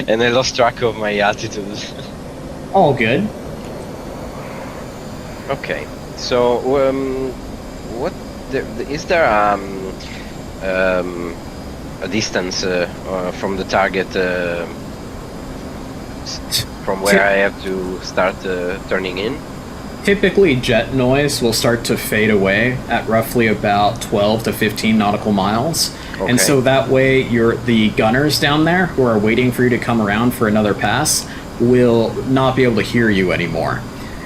Speaker 2: and I lost track of my altitude.
Speaker 1: All good.
Speaker 2: Okay. So what is there a distance from the target from where I have to start turning in?
Speaker 1: Typically, jet noise will start to fade away at roughly about 12 to 15 nautical miles.
Speaker 2: Okay.
Speaker 1: And so that way, the gunners down there who are waiting for you to come around for another pass will not be able to hear you anymore.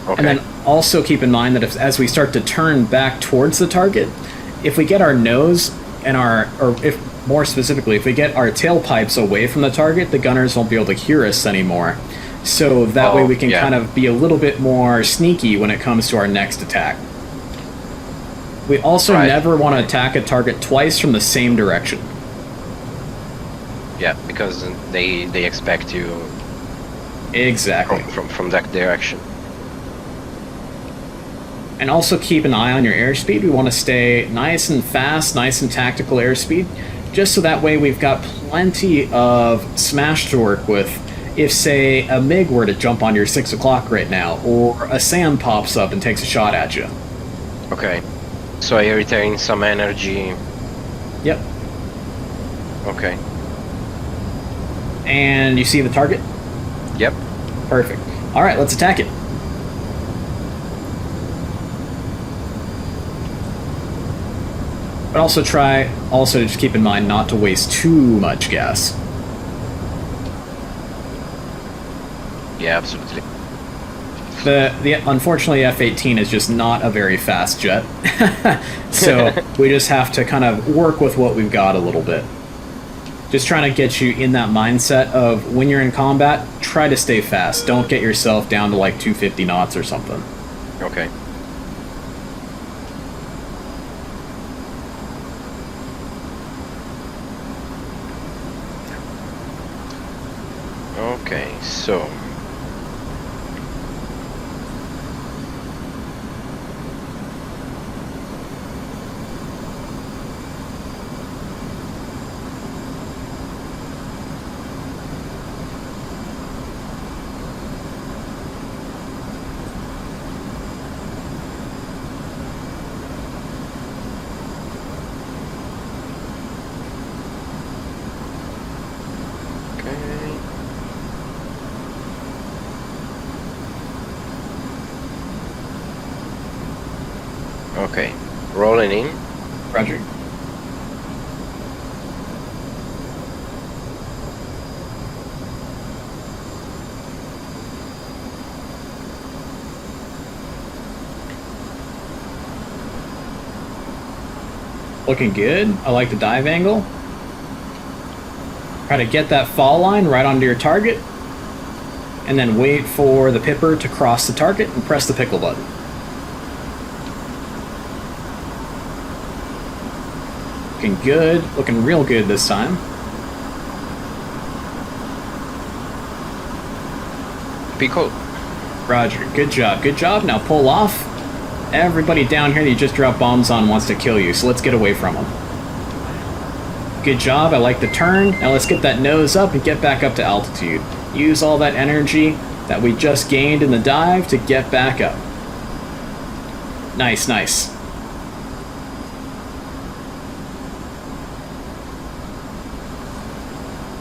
Speaker 2: Okay.
Speaker 1: And then also keep in mind that as we start to turn back towards the target, if we get our nose and if more specifically, if we get our tailpipes away from the target, the gunners won't be able to hear us anymore. So that way we can kind of be a little bit more sneaky when it comes to our next attack. We also never want to attack a target twice from the same direction.
Speaker 2: Yeah, because they expect you
Speaker 1: exactly
Speaker 2: from that direction.
Speaker 1: And also keep an eye on your airspeed. We want to stay nice and fast, nice and tactical airspeed, just so that way we've got plenty of smash to work with. If, say, a MiG were to jump on your 6 o'clock right now, or a SAM pops up and takes a shot at you.
Speaker 2: Okay. So I retain some energy.
Speaker 1: Yep.
Speaker 2: Okay.
Speaker 1: And you see the target?
Speaker 2: Yep.
Speaker 1: Perfect. Alright, let's attack it. But also just keep in mind not to waste too much gas.
Speaker 2: Yeah, absolutely.
Speaker 1: Unfortunately, F-18 is just not a very fast jet. So we just have to kind of work with what we've got a little bit. Just trying to get you in that mindset of when you're in combat, try to stay fast. Don't get yourself down to like 250 knots or something.
Speaker 2: Okay. Okay, so okay, rolling in.
Speaker 1: Roger. Looking good. I like the dive angle. Try to get that fall line right onto your target, and then wait for the pipper to cross the target and press the pickle button. Looking good. Looking real good this time.
Speaker 2: Pickle.
Speaker 1: Roger. Good job. Good job. Now pull off. Everybody down here that you just dropped bombs on wants to kill you, so let's get away from them. Good job. I like the turn. Now let's get that nose up and get back up to altitude. Use all that energy that we just gained in the dive to get back up. Nice, nice.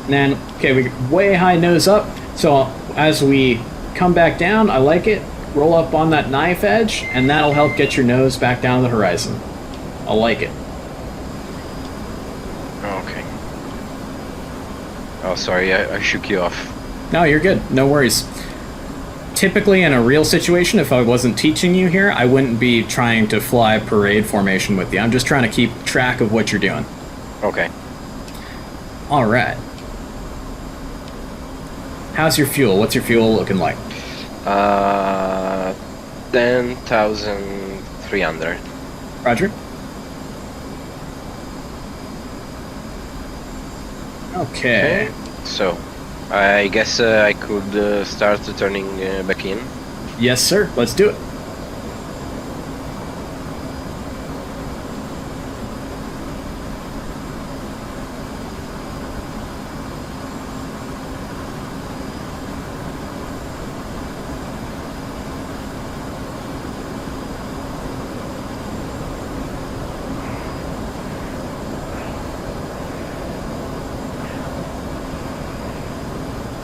Speaker 1: And then, okay, we way high nose up. So as we come back down, I like it. Roll up on that knife edge, and that'll help get your nose back down the horizon. I like it.
Speaker 2: Okay. Oh, sorry, I shook you off.
Speaker 1: No, you're good. No worries. Typically, in a real situation, if I wasn't teaching you here, I wouldn't be trying to fly parade formation with you. I'm just trying to keep track of what you're doing.
Speaker 2: Okay.
Speaker 1: All right. How's your fuel? What's your fuel looking like?
Speaker 2: 10,300.
Speaker 1: Roger. Okay.
Speaker 2: So, I guess I could start turning back in.
Speaker 1: Yes, sir. Let's do it.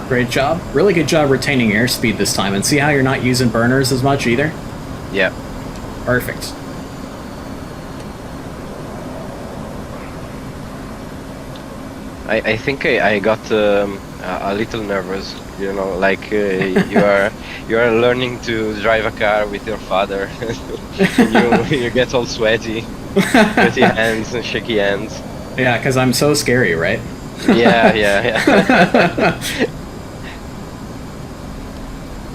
Speaker 1: Great job. Really good job retaining airspeed this time. And see how you're not using burners as much either?
Speaker 2: Yeah.
Speaker 1: Perfect.
Speaker 2: I think I got a little nervous, you know, like you are learning to drive a car with your father. you get all sweaty, sweaty hands and shaky hands.
Speaker 1: Yeah, because I'm so scary, right?
Speaker 2: Yeah.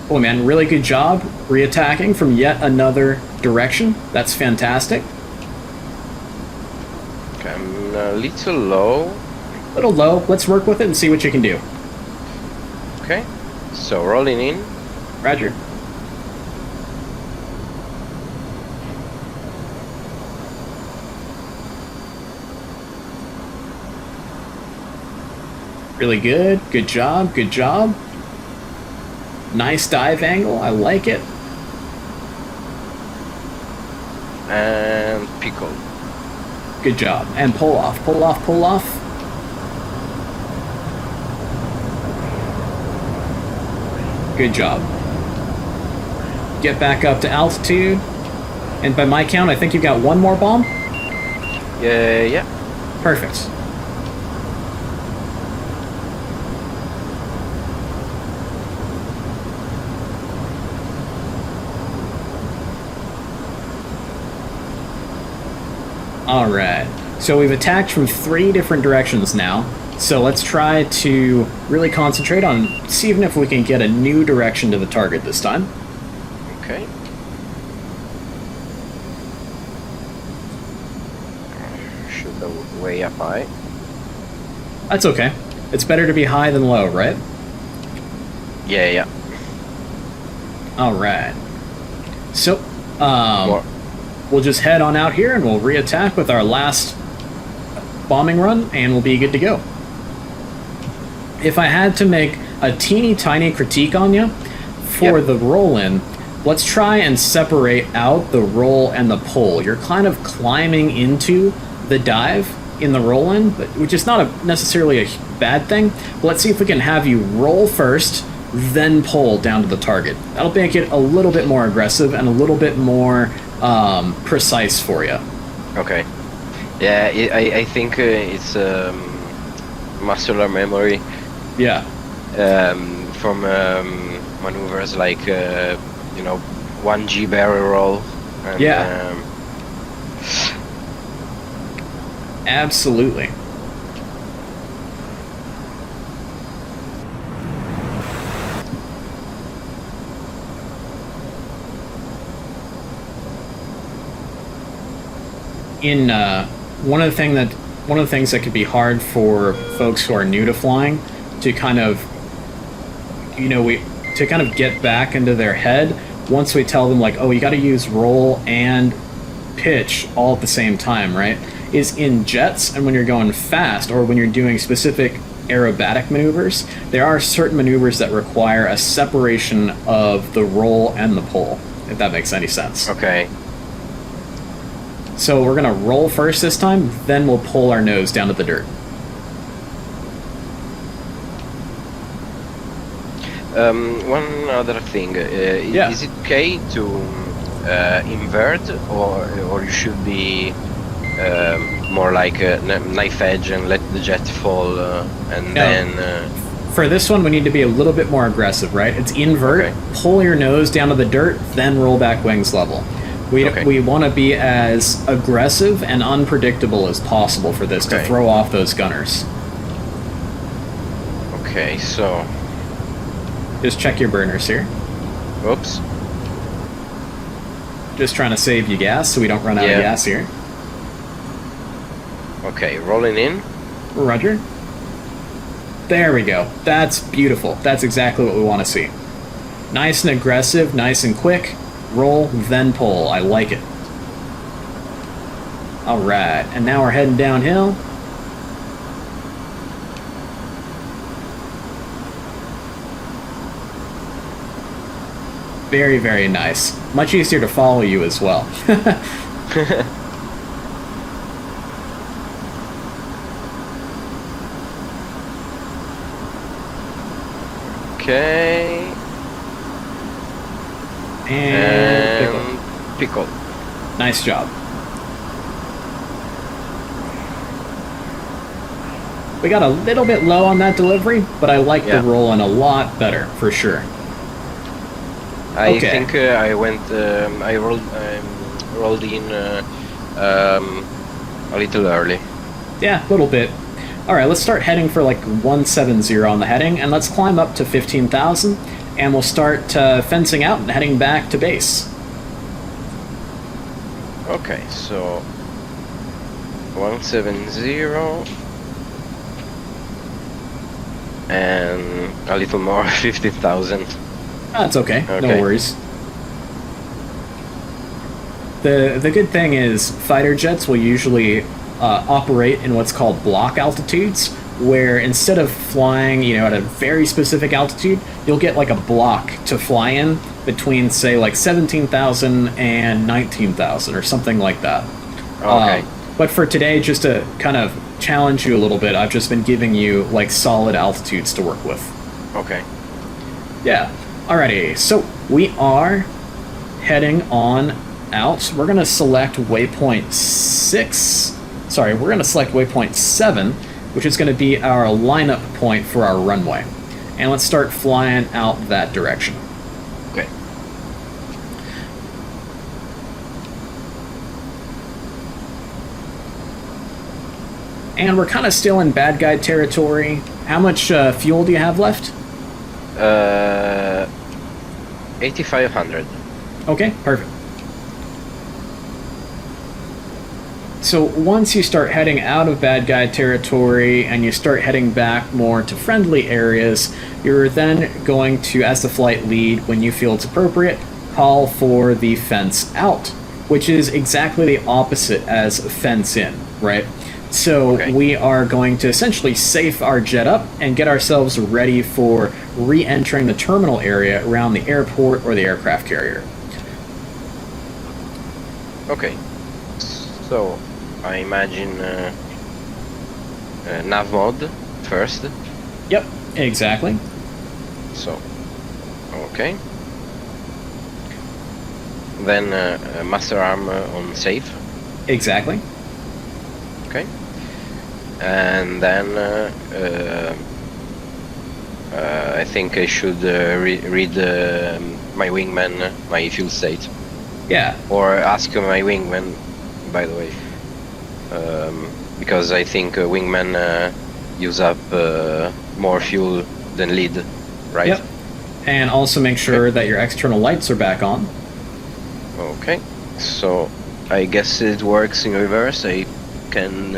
Speaker 1: Oh man, really good job reattacking from yet another direction. That's fantastic.
Speaker 2: Okay, I'm a little low.
Speaker 1: A little low. Let's work with it and see what you can do.
Speaker 2: Okay, so rolling in.
Speaker 1: Roger. Really good. Good job. Good job. Nice dive angle. I like it.
Speaker 2: And pickle.
Speaker 1: Good job. And pull off. Pull off. Pull off. Good job. Get back up to altitude. And by my count, I think you've got one more bomb?
Speaker 2: Yeah.
Speaker 1: Perfect. Alright, so we've attacked from 3 different directions now, so let's try to really concentrate on seeing if we can get a new direction to the target this time.
Speaker 2: Okay. Shoot them way up high.
Speaker 1: That's okay. It's better to be high than low, right?
Speaker 2: Yeah.
Speaker 1: Alright. So, we'll just head on out here and we'll reattack with our last bombing run and we'll be good to go. If I had to make a teeny tiny critique on you for the roll-in, let's try and separate out the roll and the pull. You're kind of climbing into the dive in the roll-in, which is not necessarily a bad thing, but let's see if we can have you roll first, then pull down to the target. That'll make it a little bit more aggressive and a little bit more precise for you.
Speaker 2: Okay. Yeah, I think it's muscular memory.
Speaker 1: Yeah.
Speaker 2: From maneuvers like 1G barrel roll. And,
Speaker 1: yeah. Absolutely. In one of the things that could be hard for folks who are new to flying to kind of get back into their head once we tell them like, oh, you got to use roll and pitch all at the same time, right? Is in jets and when you're going fast or when you're doing specific aerobatic maneuvers, there are certain maneuvers that require a separation of the roll and the pull, if that makes any sense.
Speaker 2: Okay.
Speaker 1: So we're gonna roll first this time, then we'll pull our nose down to the dirt.
Speaker 2: One other thing, is it okay to invert, or you should be more like a knife edge and let the jet fall, then...
Speaker 1: For this one, we need to be a little bit more aggressive, right? It's invert, pull your nose down to the dirt, then roll back wings level. We want to be as aggressive and unpredictable as possible for this to throw off those gunners.
Speaker 2: Okay, so...
Speaker 1: Just check your burners here.
Speaker 2: Oops.
Speaker 1: Just trying to save you gas so we don't run out of gas here.
Speaker 2: Okay, rolling in.
Speaker 1: Roger. There we go. That's beautiful. That's exactly what we want to see. Nice and aggressive, nice and quick. Roll, then pull. I like it. Alright, and now we're heading downhill. Very, very nice. Much easier to follow you as well.
Speaker 2: Okay.
Speaker 1: And
Speaker 2: pickle.
Speaker 1: Nice job. We got a little bit low on that delivery, but I like the rolling a lot better, for sure.
Speaker 2: I think I rolled in a little early.
Speaker 1: Yeah, a little bit. Alright, let's start heading for like 170 on the heading, and let's climb up to 15,000, and we'll start fencing out and heading back to base.
Speaker 2: Okay, so 170 and a little more, 15,000.
Speaker 1: That's okay, no worries. The good thing is fighter jets will usually operate in what's called block altitudes, where instead of flying, at a very specific altitude, you'll get like a block to fly in between, say, like 17,000 and 19,000 or something like that.
Speaker 2: Okay.
Speaker 1: But for today, just to kind of challenge you a little bit, I've just been giving you like solid altitudes to work with.
Speaker 2: Okay.
Speaker 1: Yeah. Alrighty, so we are heading on out. We're going to select waypoint 6. Sorry, we're going to select waypoint 7, which is going to be our lineup point for our runway. And let's start flying out that direction.
Speaker 2: Okay.
Speaker 1: And we're kind of still in bad guy territory. How much fuel do you have left?
Speaker 2: 8,500.
Speaker 1: Okay, perfect. So once you start heading out of bad guy territory and you start heading back more to friendly areas, you're then going to, as the flight lead, when you feel it's appropriate, call for the fence out, which is exactly the opposite as fence in, right? So we are going to essentially safe our jet up and get ourselves ready for re-entering the terminal area around the airport or the aircraft carrier.
Speaker 2: Okay, so I imagine nav mode first.
Speaker 1: Yep, exactly.
Speaker 2: So, okay. Then master arm on safe.
Speaker 1: Exactly.
Speaker 2: Okay. And then I think I should read my wingman, my fuel state.
Speaker 1: Yeah.
Speaker 2: Or ask my wingman, by the way. Because I think wingman use up more fuel than lead, right?
Speaker 1: Yep. And also make sure that your external lights are back on.
Speaker 2: Okay. So I guess it works in reverse. I can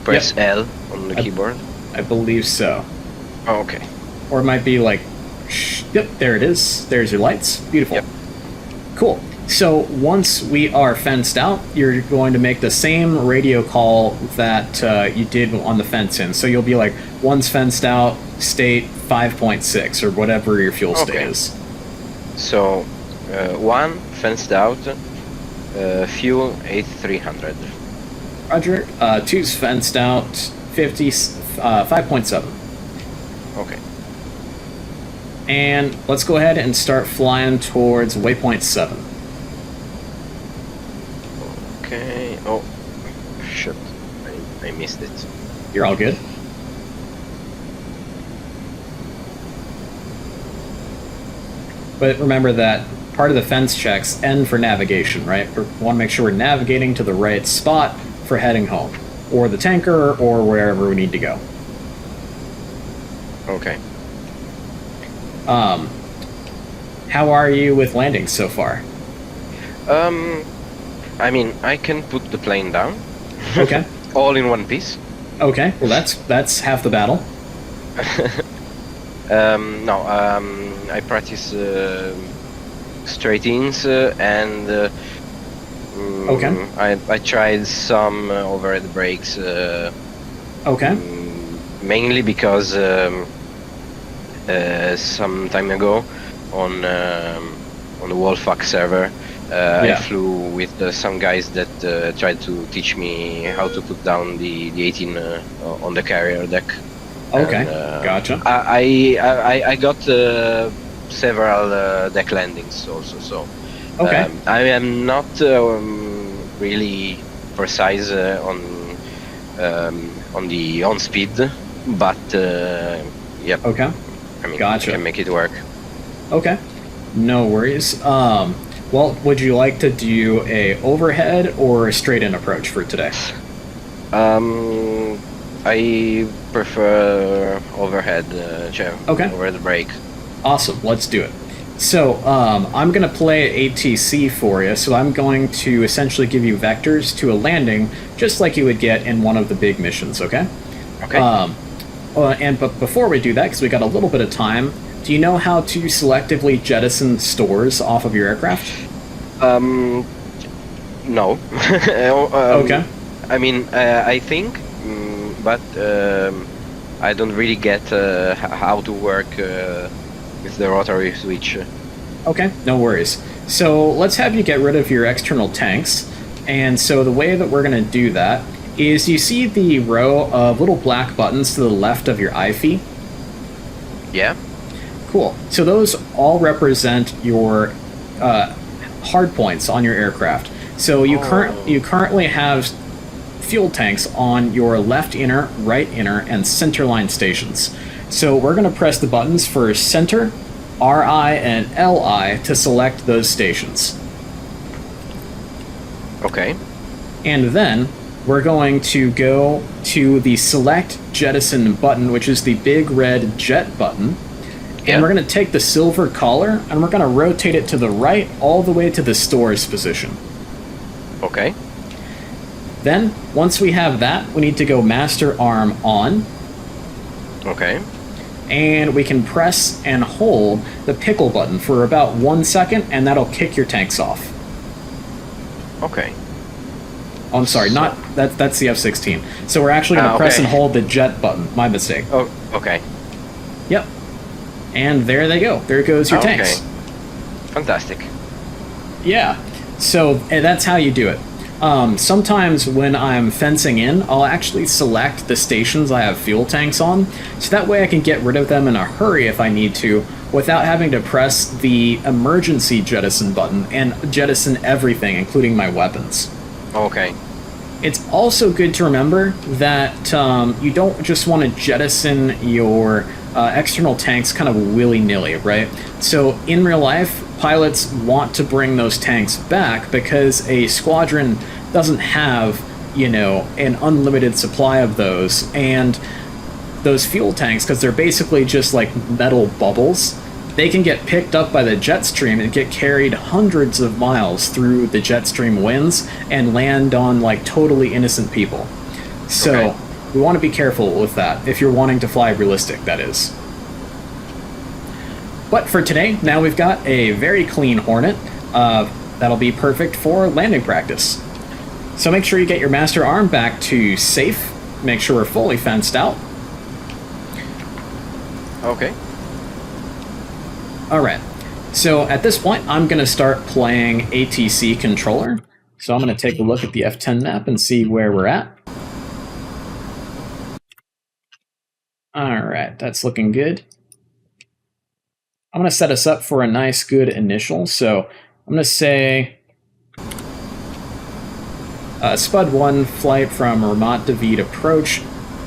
Speaker 2: press L on the keyboard.
Speaker 1: I believe so.
Speaker 2: Oh, okay.
Speaker 1: Or it might be like, yep, there it is. There's your lights. Beautiful.
Speaker 2: Yep.
Speaker 1: Cool. So once we are fenced out, you're going to make the same radio call that you did on the fence in. So you'll be like, one's fenced out, state 5.6, or whatever your fuel state is.
Speaker 2: So, 1 fenced out, fuel 8,300.
Speaker 1: Roger. 2's fenced out, 5.7.
Speaker 2: Okay.
Speaker 1: And let's go ahead and start flying towards waypoint 7.
Speaker 2: Okay. Oh, shit. I missed it.
Speaker 1: You're all good. But remember that part of the fence checks end for navigation, right? We want to make sure we're navigating to the right spot for heading home, or the tanker, or wherever we need to go.
Speaker 2: Okay.
Speaker 1: How are you with landings so far?
Speaker 2: I mean, I can put the plane down.
Speaker 1: Okay.
Speaker 2: All in one piece.
Speaker 1: Okay, well that's half the battle.
Speaker 2: No, I practice straight ins and I tried some overhead brakes. Mainly because some time ago on the Wolfpack server, I flew with some guys that tried to teach me how to put down the 18 on the carrier deck.
Speaker 1: Okay,
Speaker 2: And,
Speaker 1: gotcha.
Speaker 2: I got several deck landings also, so I am not really precise on the on speed, but yeah.
Speaker 1: Okay.
Speaker 2: I mean,
Speaker 1: gotcha.
Speaker 2: I can make it work.
Speaker 1: Okay, no worries. Well, would you like to do a overhead or a straight-in approach for today?
Speaker 2: I prefer overhead chair.
Speaker 1: Okay.
Speaker 2: Overhead brake.
Speaker 1: Awesome. Let's do it. So I'm going to play ATC for you. So I'm going to essentially give you vectors to a landing, just like you would get in one of the big missions. Okay.
Speaker 2: Okay.
Speaker 1: But before we do that, because we got a little bit of time, do you know how to selectively jettison stores off of your aircraft?
Speaker 2: No.
Speaker 1: Okay.
Speaker 2: I mean, I think, but I don't really get how to work with the rotary switch.
Speaker 1: Okay, no worries. So let's have you get rid of your external tanks. And so the way that we're going to do that is, you see the row of little black buttons to the left of your IFE?
Speaker 2: Yeah.
Speaker 1: Cool. So those all represent your hard points on your aircraft. So you currently have fuel tanks on your left inner, right inner, and center line stations. So we're going to press the buttons for center, RI, and LI to select those stations.
Speaker 2: Okay.
Speaker 1: And then we're going to go to the select jettison button, which is the big red jet button. And we're going to take the silver collar and we're going to rotate it to the right all the way to the stores position.
Speaker 2: Okay.
Speaker 1: Then, once we have that, we need to go master arm on.
Speaker 2: Okay.
Speaker 1: And we can press and hold the pickle button for about 1 second, and that'll kick your tanks off.
Speaker 2: Okay.
Speaker 1: Oh, I'm sorry, that's the F-16. So we're actually going to press and hold the jet button. My mistake.
Speaker 2: Oh, okay.
Speaker 1: Yep. And there they go. There goes your tanks.
Speaker 2: Fantastic.
Speaker 1: Yeah. So that's how you do it. Sometimes when I'm fencing in, I'll actually select the stations I have fuel tanks on, so that way I can get rid of them in a hurry if I need to, without having to press the emergency jettison button and jettison everything, including my weapons.
Speaker 2: Okay.
Speaker 1: It's also good to remember that you don't just want to jettison your external tanks kind of willy-nilly, right? So in real life, pilots want to bring those tanks back because a squadron doesn't have, an unlimited supply of those. And those fuel tanks, because they're basically just like metal bubbles, they can get picked up by the jet stream and get carried hundreds of miles through the jet stream winds and land on like totally innocent people. So we want to be careful with that, if you're wanting to fly realistic, that is. But for today, now we've got a very clean Hornet. That'll be perfect for landing practice. So make sure you get your master arm back to safe. Make sure we're fully fenced out.
Speaker 2: Okay.
Speaker 1: Alright. So at this point, I'm going to start playing ATC controller. So I'm going to take a look at the F10 map and see where we're at. Alright, that's looking good. I'm going to set us up for a nice, good initial. So I'm going to say Spud 1 flight from Ramat David approach,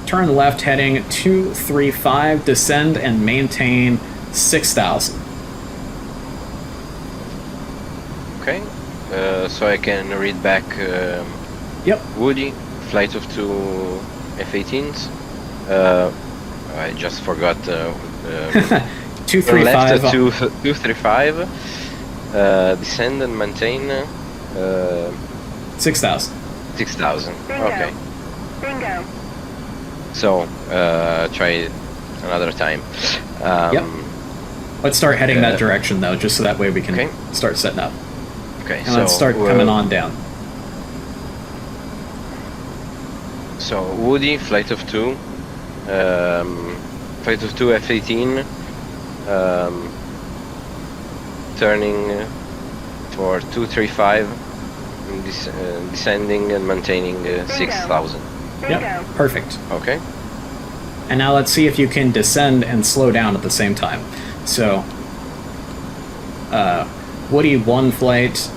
Speaker 1: turn left heading 235, descend and maintain 6,000.
Speaker 2: Okay, so I can read back
Speaker 1: Yep.
Speaker 2: Woody, flight of 2 F-18s. I just forgot
Speaker 1: 235.
Speaker 2: Left 235, descend and maintain
Speaker 1: 6,000.
Speaker 2: 6,000.
Speaker 3: Bingo.
Speaker 2: Okay.
Speaker 3: Bingo.
Speaker 2: So try another time.
Speaker 1: Yep. Let's start heading that direction, though, just so that way we can start setting up.
Speaker 2: Okay,
Speaker 1: and let's start coming on down.
Speaker 2: So, Woody, flight of 2. Flight of 2, F-18. Turning for 235. Descending and maintaining 6,000.
Speaker 1: Yep, perfect.
Speaker 2: Okay.
Speaker 1: And now let's see if you can descend and slow down at the same time. So, Woody 1 flight,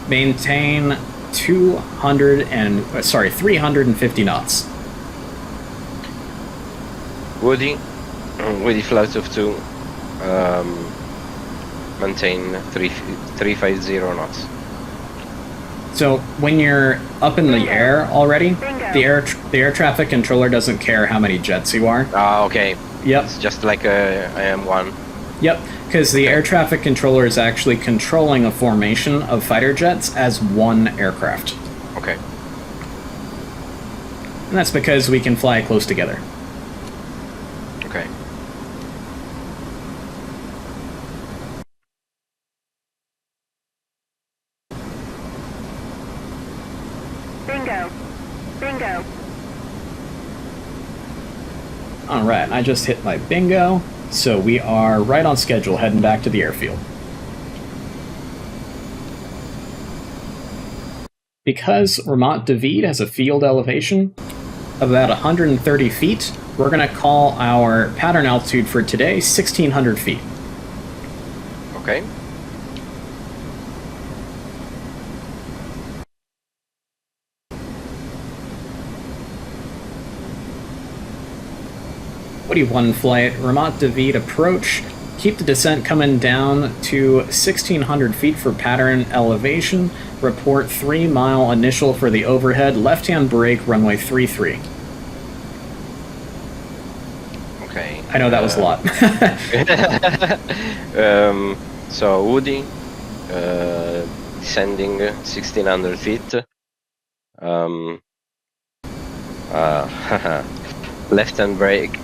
Speaker 1: maintain 350 knots.
Speaker 2: Woody flight of 2, maintain 350 knots.
Speaker 1: So when you're up in the air already, the air traffic controller doesn't care how many jets you are.
Speaker 2: Ah, okay.
Speaker 1: Yep.
Speaker 2: It's just like a IM-1.
Speaker 1: Yep, because the air traffic controller is actually controlling a formation of fighter jets as one aircraft.
Speaker 2: Okay.
Speaker 1: And that's because we can fly close together.
Speaker 2: Okay.
Speaker 3: Bingo.
Speaker 1: Alright, I just hit my bingo, so we are right on schedule heading back to the airfield. Because Ramat David has a field elevation of about 130 feet, we're going to call our pattern altitude for today 1,600 feet.
Speaker 2: Okay.
Speaker 1: Woody 1 flight, Ramat David approach. Keep the descent coming down to 1,600 feet for pattern elevation. Report 3 mile initial for the overhead. Left-hand brake, runway 33.
Speaker 2: Okay.
Speaker 1: I know that was a lot.
Speaker 2: So Woody, descending 1,600 feet. Left-hand brake,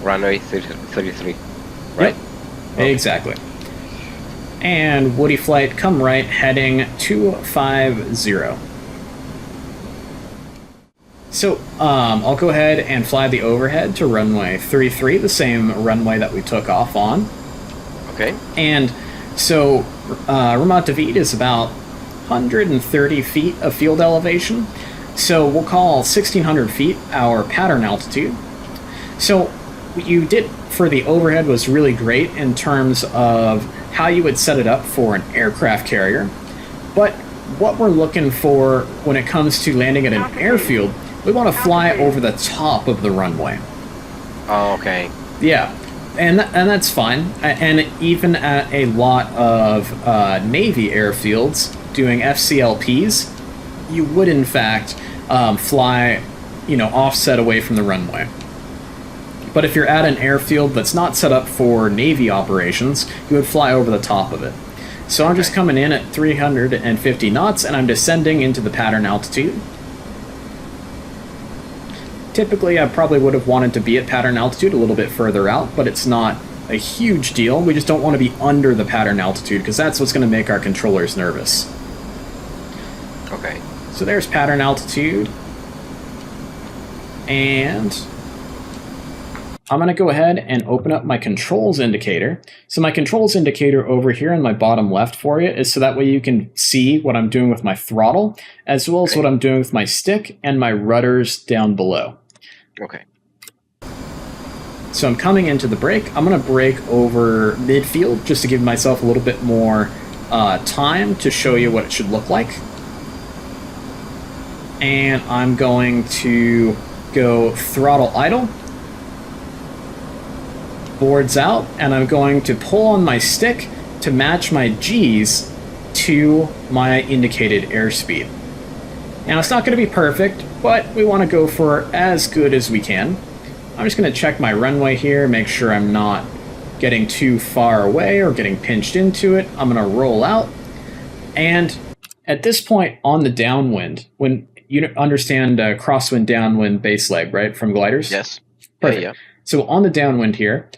Speaker 2: runway 33. Right?
Speaker 1: Yep, exactly. And Woody flight, come right, heading 250. So, I'll go ahead and fly the overhead to runway 33, the same runway that we took off on.
Speaker 2: Okay.
Speaker 1: And so, Ramat David is about 130 feet of field elevation. So we'll call 1,600 feet our pattern altitude. So what you did for the overhead was really great in terms of how you would set it up for an aircraft carrier. But what we're looking for when it comes to landing at an airfield, we want to fly over the top of the runway.
Speaker 2: Oh, okay.
Speaker 1: Yeah, and that's fine. And even at a lot of Navy airfields doing FCLPs, you would in fact fly, offset away from the runway. But if you're at an airfield that's not set up for Navy operations, you would fly over the top of it. So I'm just coming in at 350 knots and I'm descending into the pattern altitude. Typically, I probably would have wanted to be at pattern altitude a little bit further out, but it's not a huge deal. We just don't want to be under the pattern altitude because that's what's going to make our controllers nervous.
Speaker 2: Okay.
Speaker 1: So there's pattern altitude. And I'm going to go ahead and open up my controls indicator. So my controls indicator over here in my bottom left for you is so that way you can see what I'm doing with my throttle, as well as what I'm doing with my stick and my rudders down below.
Speaker 2: Okay.
Speaker 1: So I'm coming into the brake. I'm going to brake over midfield just to give myself a little bit more time to show you what it should look like. And I'm going to go throttle idle, boards out, and I'm going to pull on my stick to match my G's to my indicated airspeed. Now it's not going to be perfect, but we want to go for as good as we can. I'm just going to check my runway here, make sure I'm not getting too far away or getting pinched into it. I'm going to roll out, and at this point on the downwind, when you understand crosswind, downwind, base leg, right, from gliders?
Speaker 2: Yes.
Speaker 1: Perfect.
Speaker 2: Yeah.
Speaker 1: So on the downwind here,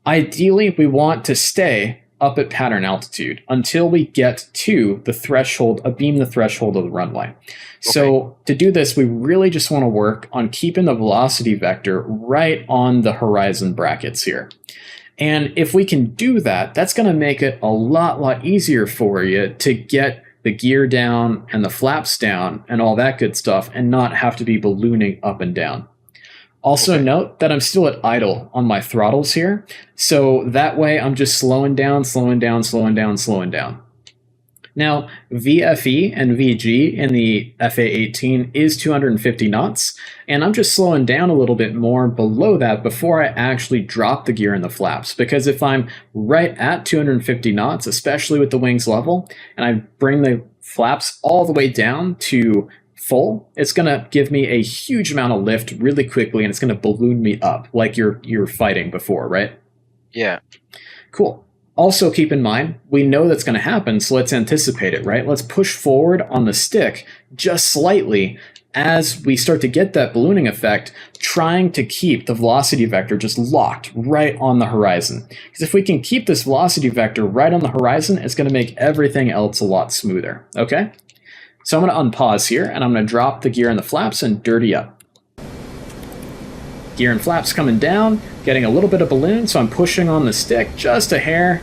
Speaker 1: ideally we want to stay up at pattern altitude until we get to the threshold, beam the threshold of the runway. So to do this, we really just want to work on keeping the velocity vector right on the horizon brackets here. And if we can do that, that's going to make it a lot easier for you to get the gear down and the flaps down and all that good stuff and not have to be ballooning up and down. Also note that I'm still at idle on my throttles here. So that way I'm just slowing down. Now, VFE and VG in the FA-18 is 250 knots, and I'm just slowing down a little bit more below that before I actually drop the gear in the flaps. Because if I'm right at 250 knots, especially with the wings level, and I bring the flaps all the way down to full, it's going to give me a huge amount of lift really quickly, and it's going to balloon me up like you're fighting before, right?
Speaker 2: Yeah.
Speaker 1: Cool. Also keep in mind, we know that's going to happen, so let's anticipate it, right? Let's push forward on the stick just slightly as we start to get that ballooning effect, trying to keep the velocity vector just locked right on the horizon. Because if we can keep this velocity vector right on the horizon, it's going to make everything else a lot smoother, okay? So I'm going to unpause here, and I'm going to drop the gear and the flaps and dirty up. Gear and flaps coming down, getting a little bit of balloon, so I'm pushing on the stick just a hair.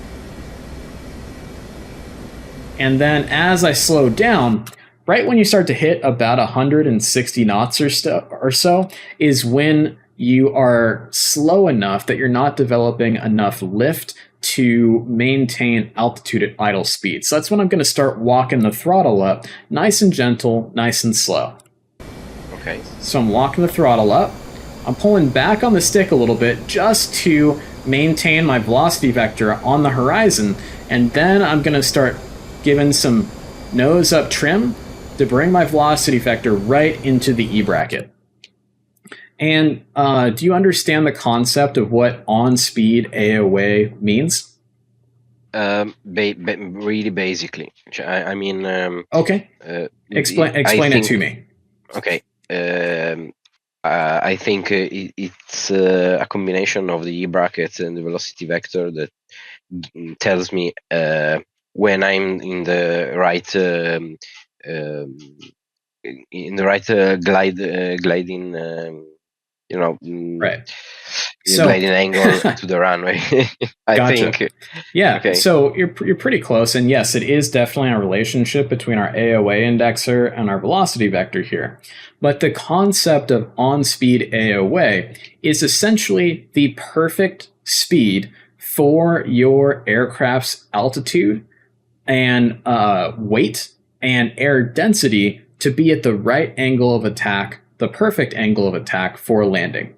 Speaker 1: And then as I slow down, right when you start to hit about 160 knots or so is when you are slow enough that you're not developing enough lift to maintain altitude at idle speed. So that's when I'm going to start walking the throttle up, nice and gentle, nice and slow.
Speaker 2: Okay.
Speaker 1: So I'm walking the throttle up. I'm pulling back on the stick a little bit just to maintain my velocity vector on the horizon, and then I'm going to start giving some nose up trim to bring my velocity vector right into the E bracket. And do you understand the concept of what on-speed AOA means?
Speaker 2: Really basically. I mean...
Speaker 1: okay. Explain it to me.
Speaker 2: Okay. I think it's a combination of the E brackets and the velocity vector that tells me when I'm in the right gliding,
Speaker 1: right.
Speaker 2: gliding angle to the runway. I
Speaker 1: gotcha.
Speaker 2: think.
Speaker 1: Yeah.
Speaker 2: Okay.
Speaker 1: So you're pretty close, and yes, it is definitely a relationship between our AOA indexer and our velocity vector here. But the concept of on-speed AOA is essentially the perfect speed for your aircraft's altitude and weight and air density to be at the right angle of attack, the perfect angle of attack for landing.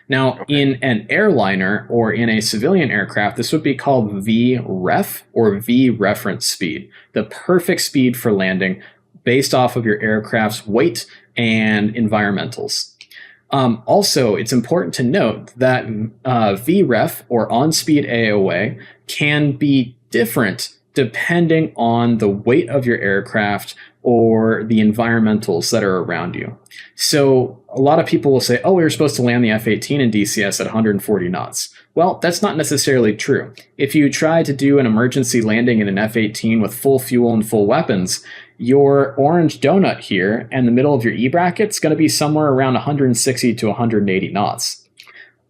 Speaker 1: Now, in an airliner or in a civilian aircraft, this would be called VREF or V reference speed, the perfect speed for landing based off of your aircraft's weight and environmentals. Also, it's important to note that VREF or on-speed AOA can be different depending on the weight of your aircraft or the environmentals that are around you. So a lot of people will say, oh, we were supposed to land the F-18 in DCS at 140 knots. Well, that's not necessarily true. If you try to do an emergency landing in an F-18 with full fuel and full weapons, your orange donut here in the middle of your E bracket is going to be somewhere around 160 to 180 knots.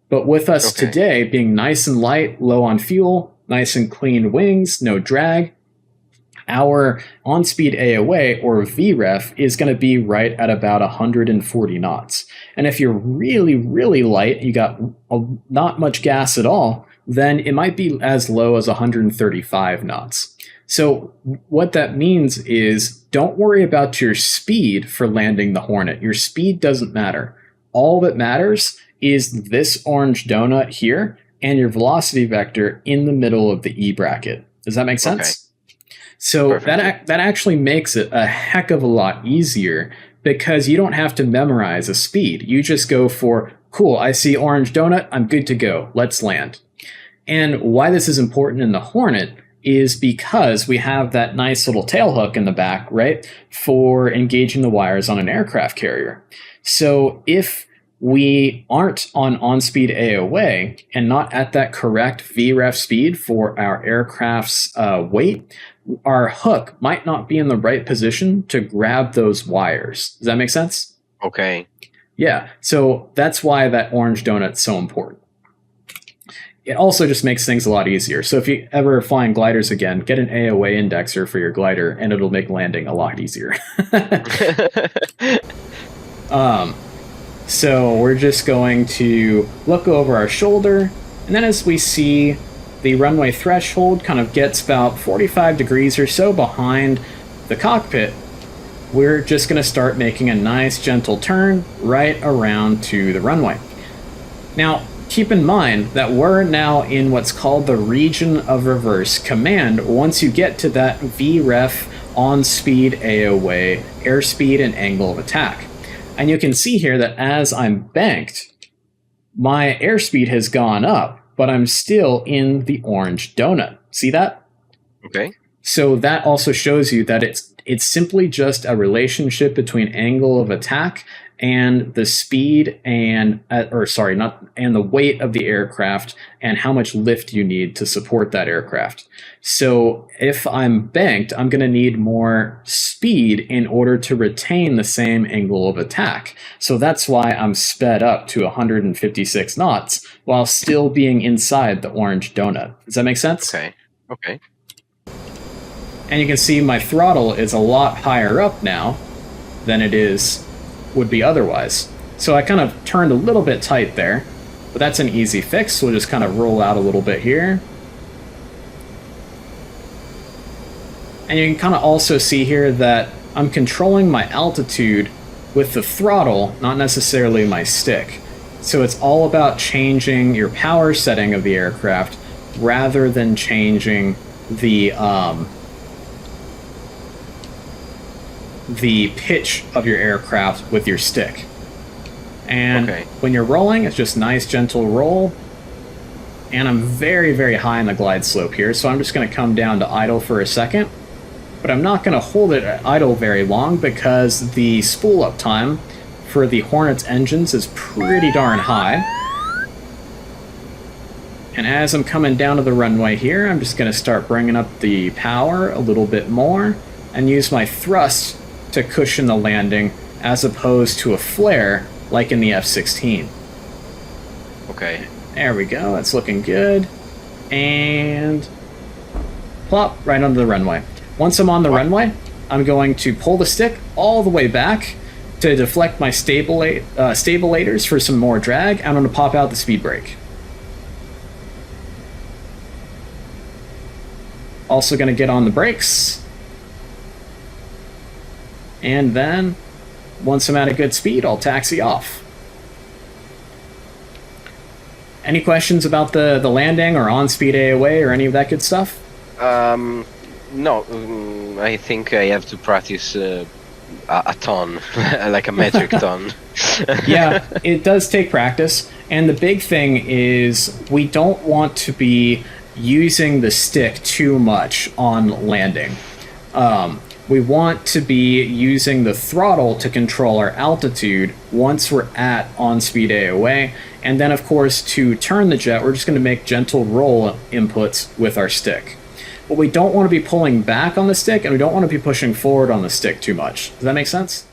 Speaker 1: But with us today being nice and light, low on fuel, nice and clean wings, no drag, our on-speed AOA or VREF is going to be right at about 140 knots. And if you're really, really light, you got not much gas at all, then it might be as low as 135 knots. So what that means is don't worry about your speed for landing the Hornet. Your speed doesn't matter. All that matters is this orange donut here and your velocity vector in the middle of the E bracket. Does that make sense? Okay. So that actually makes it a heck of a lot easier because you don't have to memorize a speed. You just go for, cool, I see orange donut, I'm good to go. Let's land. And why this is important in the Hornet is because we have that nice little tail hook in the back, right, for engaging the wires on an aircraft carrier. So if we aren't on speed AOA and not at that correct VREF speed for our aircraft's weight, our hook might not be in the right position to grab those wires. Does that make sense?
Speaker 2: Okay.
Speaker 1: Yeah, so that's why that orange donut's so important. It also just makes things a lot easier. So if you ever flying gliders again, get an AOA indexer for your glider, and it'll make landing a lot easier. So we're just going to look over our shoulder, and then as we see the runway threshold kind of gets about 45 degrees or so behind the cockpit, we're just going to start making a nice gentle turn right around to the runway. Now, keep in mind that we're now in what's called the region of reverse command once you get to that VREF on speed AOA, airspeed and angle of attack. And you can see here that as I'm banked, my airspeed has gone up, but I'm still in the orange donut. See that?
Speaker 2: Okay.
Speaker 1: So that also shows you that it's simply just a relationship between angle of attack and the speed and the weight of the aircraft and how much lift you need to support that aircraft. So if I'm banked, I'm going to need more speed in order to retain the same angle of attack. So that's why I'm sped up to 156 knots while still being inside the orange donut. Does that make sense?
Speaker 2: Okay. Okay.
Speaker 1: And you can see my throttle is a lot higher up now than it would be otherwise. So I kind of turned a little bit tight there, but that's an easy fix. We'll just kind of roll out a little bit here. And you can kind of also see here that I'm controlling my altitude with the throttle, not necessarily my stick. So it's all about changing your power setting of the aircraft rather than changing the pitch of your aircraft with your stick. And when you're rolling, it's just nice gentle roll. And I'm very, very high on the glide slope here, so I'm just going to come down to idle for a second. But I'm not going to hold it at idle very long because the spool up time for the Hornet's engines is pretty darn high. And as I'm coming down to the runway here, I'm just going to start bringing up the power a little bit more and use my thrust to cushion the landing as opposed to a flare like in the F-16.
Speaker 2: Okay.
Speaker 1: There we go, that's looking good. And plop right onto the runway. Once I'm on the runway, I'm going to pull the stick all the way back to deflect my stabilators for some more drag, and I'm going to pop out the speed brake. Also going to get on the brakes. And then, once I'm at a good speed, I'll taxi off. Any questions about the landing or on-speed AOA or any of that good stuff?
Speaker 2: No, I think I have to practice a ton, like a metric ton.
Speaker 1: Yeah, it does take practice. And the big thing is we don't want to be using the stick too much on landing. We want to be using the throttle to control our altitude once we're at on-speed AOA. And then, of course, to turn the jet, we're just going to make gentle roll inputs with our stick. But we don't want to be pulling back on the stick, and we don't want to be pushing forward on the stick too much. Does that make sense?